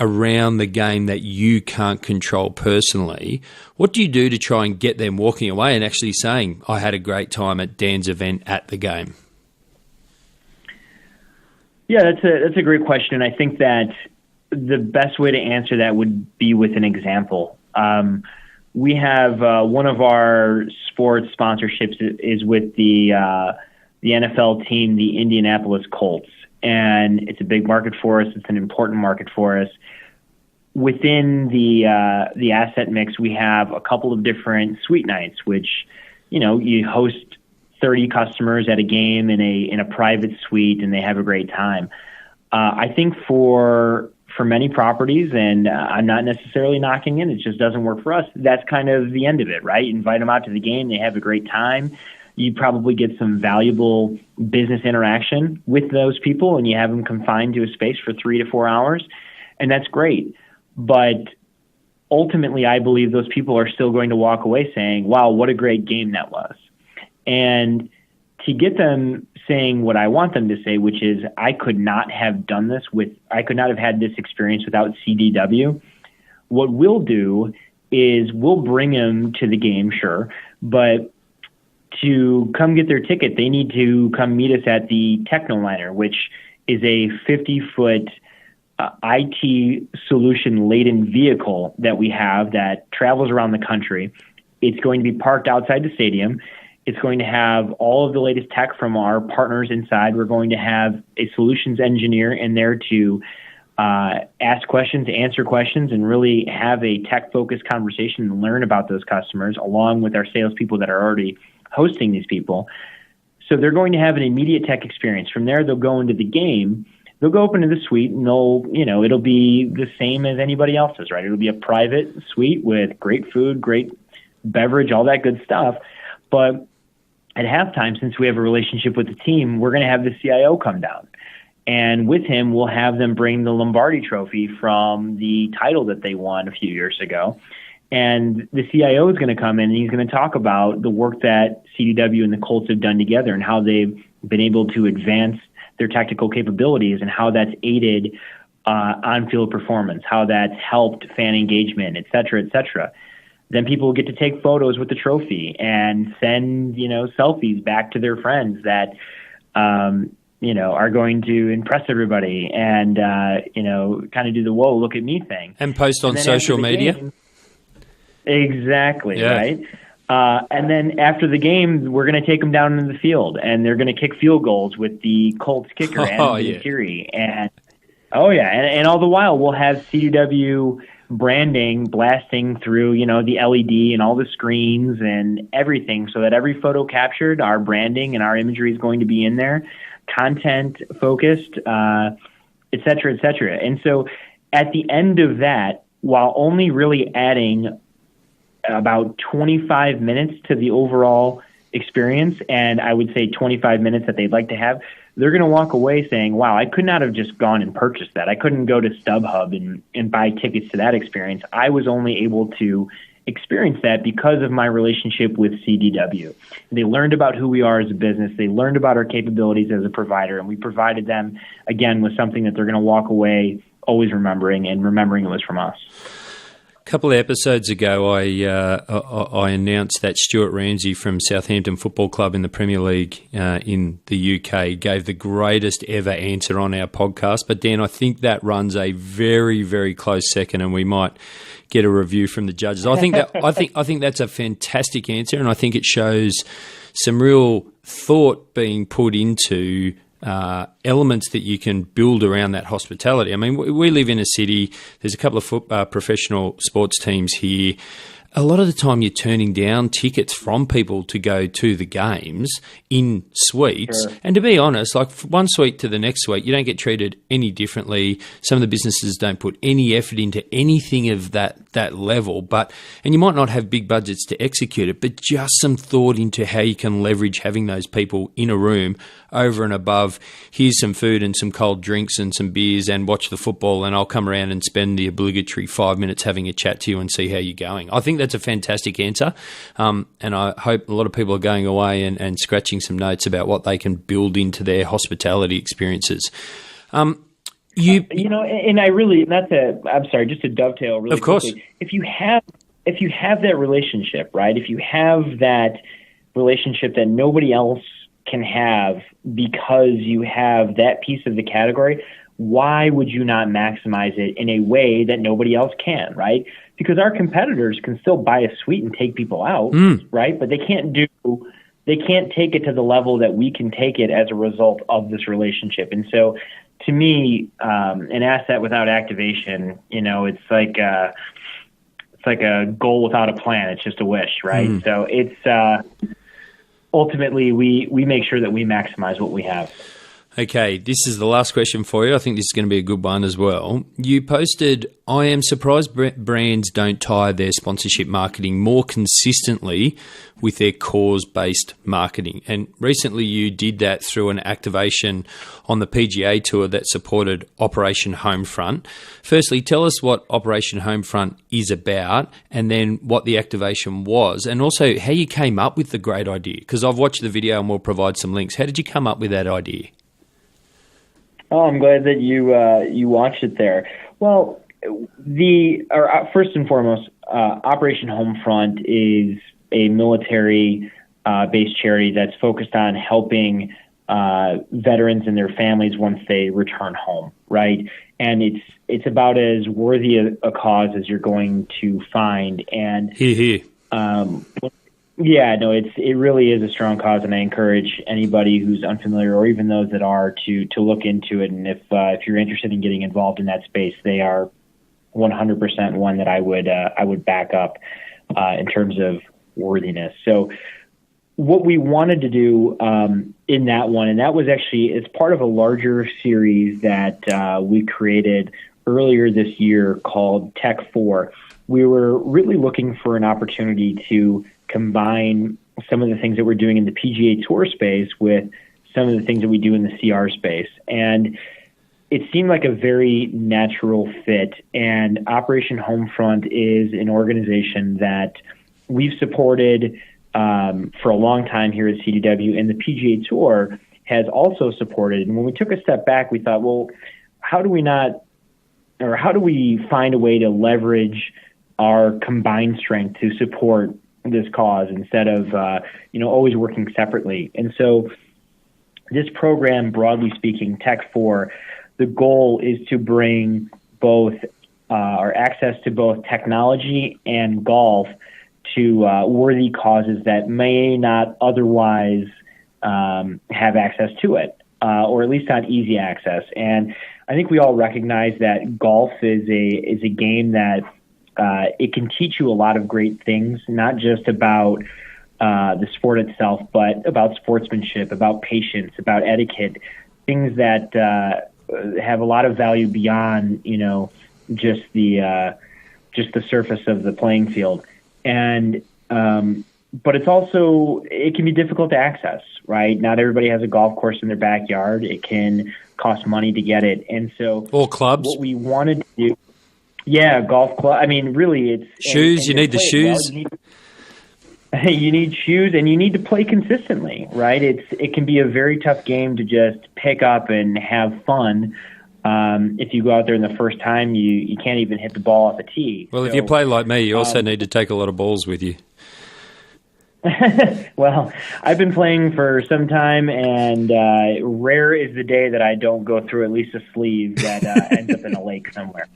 around the game that you can't control personally, what do you do to try and get them walking away and actually saying, I had a great time at Dan's event at the game? Yeah, that's a great question. I think that the best way to answer that would be with an example. We have one of our sports sponsorships is with the NFL team, the Indianapolis Colts. And it's a big market for us. It's an important market for us. Within the asset mix, we have a couple of different suite nights, which, you host 30 customers at a game in a private suite, and they have a great time. I think for many properties, and I'm not necessarily knocking it, it just doesn't work for us. That's kind of the end of it, right? You invite them out to the game, they have a great time. You probably get some valuable business interaction with those people, and you have them confined to a space for 3 to 4 hours, and that's great. But ultimately, I believe those people are still going to walk away saying, wow, what a great game that was. And to get them saying what I want them to say, which is, I could not have had this experience without CDW. What we'll do is we'll bring them to the game, sure, but to come get their ticket, they need to come meet us at the Technoliner, which is a 50-foot IT solution-laden vehicle that we have that travels around the country. It's going to be parked outside the stadium. It's going to have all of the latest tech from our partners inside. We're going to have a solutions engineer in there to ask questions, answer questions, and really have a tech-focused conversation and learn about those customers, along with our salespeople that are already hosting these people. So they're going to have an immediate tech experience. From there, they'll go into the game. They'll go up into the suite, and it'll be the same as anybody else's, right? It'll be a private suite with great food, great beverage, all that good stuff. But at halftime, since we have a relationship with the team, we're going to have the CIO come down. And with him, we'll have them bring the Lombardi Trophy from the title that they won a few years ago. And the CIO is going to come in and he's going to talk about the work that CDW and the Colts have done together and how they've been able to advance their tactical capabilities and how that's aided on-field performance, how that's helped fan engagement, et cetera, et cetera. Then people will get to take photos with the trophy and send, selfies back to their friends that, are going to impress everybody and, kind of do the, whoa, look at me thing. And post on social media. Game, exactly, yeah. Right? And then after the game, we're going to take them down into the field, and they're going to kick field goals with the Colts kicker, Andy Vinatieri. And and all the while, we'll have CDW branding blasting through, the LED and all the screens and everything, so that every photo captured, our branding and our imagery is going to be in there, content focused, et cetera, et cetera. And so at the end of that, while only really adding about 25 minutes to the overall experience, and I would say 25 minutes that they'd like to have, they're going to walk away saying, wow, I could not have just gone and purchased that. I couldn't go to StubHub and buy tickets to that experience. I was only able to experience that because of my relationship with CDW. They learned about who we are as a business. They learned about our capabilities as a provider, and we provided them, again, with something that they're going to walk away always remembering it was from us. A couple of episodes ago, I announced that Stuart Ramsey from Southampton Football Club in the Premier League in the UK gave the greatest ever answer on our podcast. But Dan, I think that runs a very, very close second, and we might get a review from the judges. I think that's a fantastic answer, and I think it shows some real thought being put into elements that you can build around that hospitality. I mean, we live in a city. There's a couple of professional sports teams here. A lot of the time you're turning down tickets from people to go to the games in suites. Sure. And to be honest, like one suite to the next suite, you don't get treated any differently. Some of the businesses don't put any effort into anything of that level. And you might not have big budgets to execute it, but just some thought into how you can leverage having those people in a room over and above, here's some food and some cold drinks and some beers and watch the football, and I'll come around and spend the obligatory 5 minutes having a chat to you and see how you're going. I think that's a fantastic answer, and I hope a lot of people are going away and scratching some notes about what they can build into their hospitality experiences. I'm sorry, just to dovetail really quickly. If you have that relationship, right? If you have that relationship that nobody else can have because you have that piece of the category, why would you not maximize it in a way that nobody else can, right? Because our competitors can still buy a suite and take people out, right? But they can't take it to the level that we can take it as a result of this relationship. And so to me, an asset without activation, it's like a goal without a plan. It's just a wish, right? So it's ultimately we make sure that we maximize what we have. Okay, this is the last question for you. I think this is going to be a good one as well. You posted, I am surprised brands don't tie their sponsorship marketing more consistently with their cause-based marketing. And recently you did that through an activation on the PGA Tour that supported Operation Homefront. Firstly, tell us what Operation Homefront is about, and then what the activation was, and also how you came up with the great idea. Because I've watched the video and we'll provide some links. How did you come up with that idea? Oh, I'm glad that you watched it there. Well, First and foremost, Operation Homefront is a military based charity that's focused on helping veterans and their families once they return home, right? And it's about as worthy a cause as you're going to find. And yeah, no, it really is a strong cause, and I encourage anybody who's unfamiliar, or even those that are, to look into it. And if you're interested in getting involved in that space, they are 100% one that I would back up in terms of worthiness. So what we wanted to do in that one, and that was actually, it's part of a larger series that we created earlier this year called Tech 4. We were really looking for an opportunity to combine some of the things that we're doing in the PGA Tour space with some of the things that we do in the CR space. And it seemed like a very natural fit. And Operation Homefront is an organization that we've supported for a long time here at CDW, and the PGA Tour has also supported. And when we took a step back, we thought, well, how do we find a way to leverage our combined strength to support this cause instead of always working separately? And so this program, broadly speaking, Tech 4, the goal is to bring both or access to both technology and golf to worthy causes that may not otherwise have access to it, or at least not easy access. And I think we all recognize that golf is a game that it can teach you a lot of great things, not just about the sport itself, but about sportsmanship, about patience, about etiquette, things that have a lot of value beyond, just the surface of the playing field. And but it can be difficult to access, right? Not everybody has a golf course in their backyard. It can cost money to get it. And so or clubs. What we wanted to do, golf club. I mean, really, it's shoes. You need the shoes. Well, you need shoes, and you need to play consistently, right? It can be a very tough game to just pick up and have fun. If you go out there in the first time, you can't even hit the ball off a tee. Well, if you play like me, you also need to take a lot of balls with you. Well, I've been playing for some time, and rare is the day that I don't go through at least a sleeve that ends up in a lake somewhere.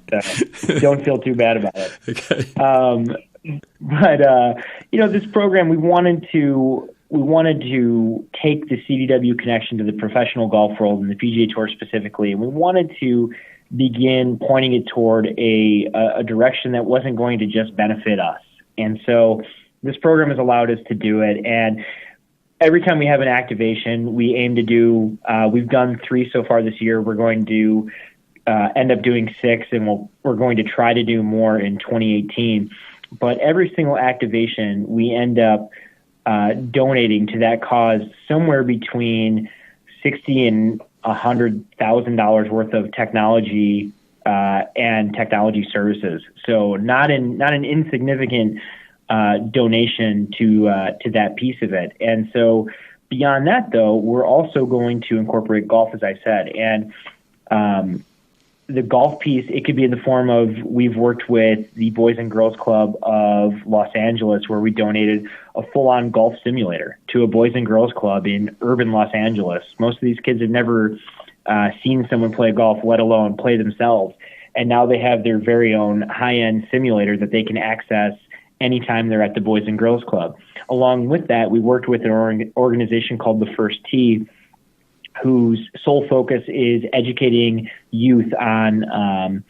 So don't feel too bad about it. Okay. But this program, we wanted to take the CDW connection to the professional golf world and the PGA Tour specifically, and we wanted to begin pointing it toward a direction that wasn't going to just benefit us. And so this program has allowed us to do it. And every time we have an activation, we aim to do, we've done 3 so far this year. We're going to end up doing 6, and we're going to try to do more in 2018. But every single activation, we end up donating to that cause somewhere between $60,000 and $100,000 worth of technology and technology services. So not an insignificant donation to that piece of it. And so beyond that, though, we're also going to incorporate golf, as I said. And the golf piece, it could be in the form of, we've worked with the Boys and Girls Club of Los Angeles, where we donated a full-on golf simulator to a Boys and Girls Club in urban Los Angeles. Most of these kids have never seen someone play golf, let alone play themselves. And now they have their very own high-end simulator that they can access anytime they're at the Boys and Girls Club. Along with that, we worked with an organization called The First Tee, whose sole focus is educating youth on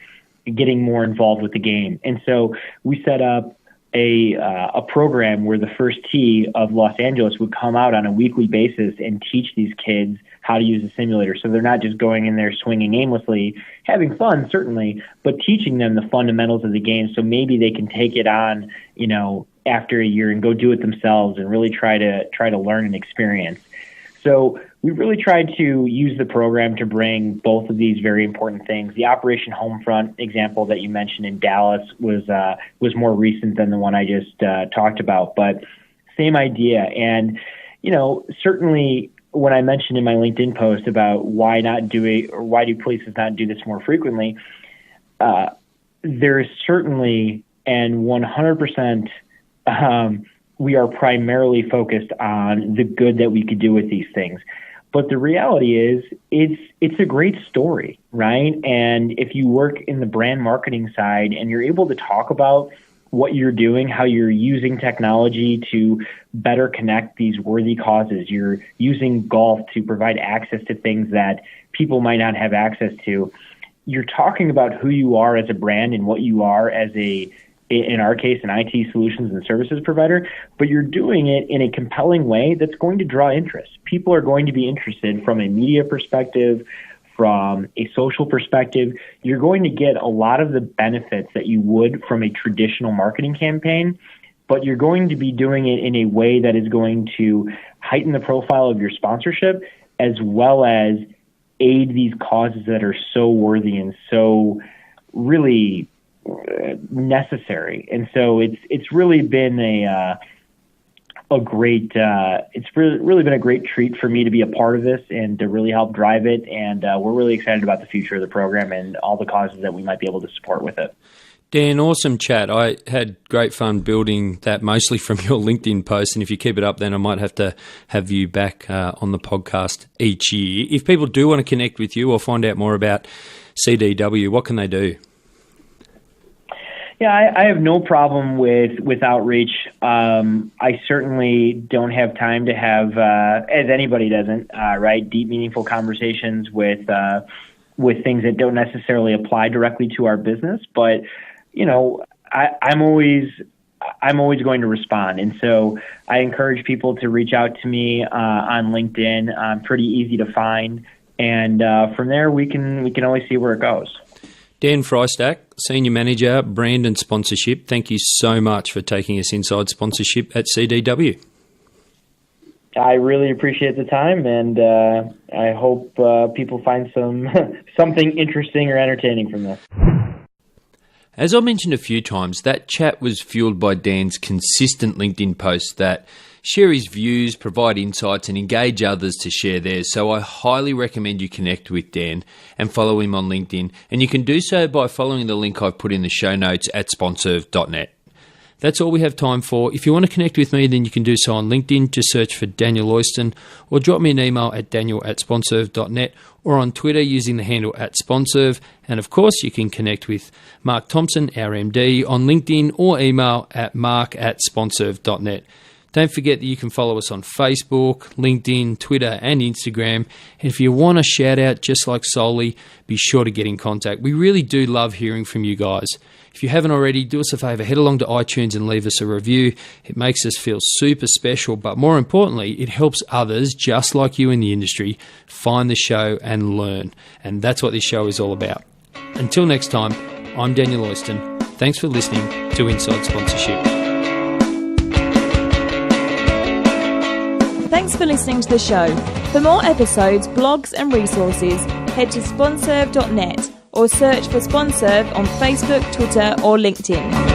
getting more involved with the game. And so we set up a program where the First Tee of Los Angeles would come out on a weekly basis and teach these kids how to use a simulator. So they're not just going in there swinging aimlessly, having fun, certainly, but teaching them the fundamentals of the game. So maybe they can take it on, after a year and go do it themselves and really try to learn and experience. So we really tried to use the program to bring both of these very important things. The Operation Homefront example that you mentioned in Dallas was more recent than the one I just talked about, but same idea. And, certainly when I mentioned in my LinkedIn post about why do places not do this more frequently, there is certainly, and 100%, we are primarily focused on the good that we could do with these things. But the reality is, it's a great story, right? And if you work in the brand marketing side and you're able to talk about what you're doing, how you're using technology to better connect these worthy causes, you're using golf to provide access to things that people might not have access to, you're talking about who you are as a brand and what you are as in our case, an IT solutions and services provider, but you're doing it in a compelling way that's going to draw interest. People are going to be interested from a media perspective, from a social perspective. You're going to get a lot of the benefits that you would from a traditional marketing campaign, but you're going to be doing it in a way that is going to heighten the profile of your sponsorship, as well as aid these causes that are so worthy and so really necessary. And so it's really been a great it's really been a great treat for me to be a part of this and to really help drive it. And we're really excited about the future of the program and all the causes that we might be able to support with it. Dan, awesome chat. I had great fun building that mostly from your LinkedIn post. And if you keep it up, then I might have to have you back on the podcast each year. If people do want to connect with you or find out more about CDW, what can they do? Yeah, I have no problem with outreach. I certainly don't have time to have, as anybody doesn't, right, deep, meaningful conversations with things that don't necessarily apply directly to our business. But you know, I'm always going to respond, and so I encourage people to reach out to me on LinkedIn. I'm pretty easy to find, and from there we can always see where it goes. Dan Frystak, Senior Manager, Brand and Sponsorship, thank you so much for taking us inside sponsorship at CDW. I really appreciate the time, and I hope people find something interesting or entertaining from this. As I mentioned a few times, that chat was fueled by Dan's consistent LinkedIn posts that share his views, provide insights, and engage others to share theirs. So I highly recommend you connect with Dan and follow him on LinkedIn. And you can do so by following the link I've put in the show notes at SponServe.net. That's all we have time for. If you want to connect with me, then you can do so on LinkedIn. Just search for Daniel Oyston, or drop me an email at daniel@sponserve.net, or on Twitter using the handle @SponServe. And of course, you can connect with Mark Thompson, our MD, on LinkedIn or email at mark@sponserve.net. Don't forget that you can follow us on Facebook, LinkedIn, Twitter, and Instagram. And if you want a shout out just like Solly, be sure to get in contact. We really do love hearing from you guys. If you haven't already, do us a favor, head along to iTunes and leave us a review. It makes us feel super special, but more importantly, it helps others just like you in the industry find the show and learn. And that's what this show is all about. Until next time, I'm Daniel Oyston. Thanks for listening to Inside Sponsorship. Thanks for listening to the show. For more episodes, blogs and resources, head to SponServe.net or search for SponServe on Facebook, Twitter or LinkedIn.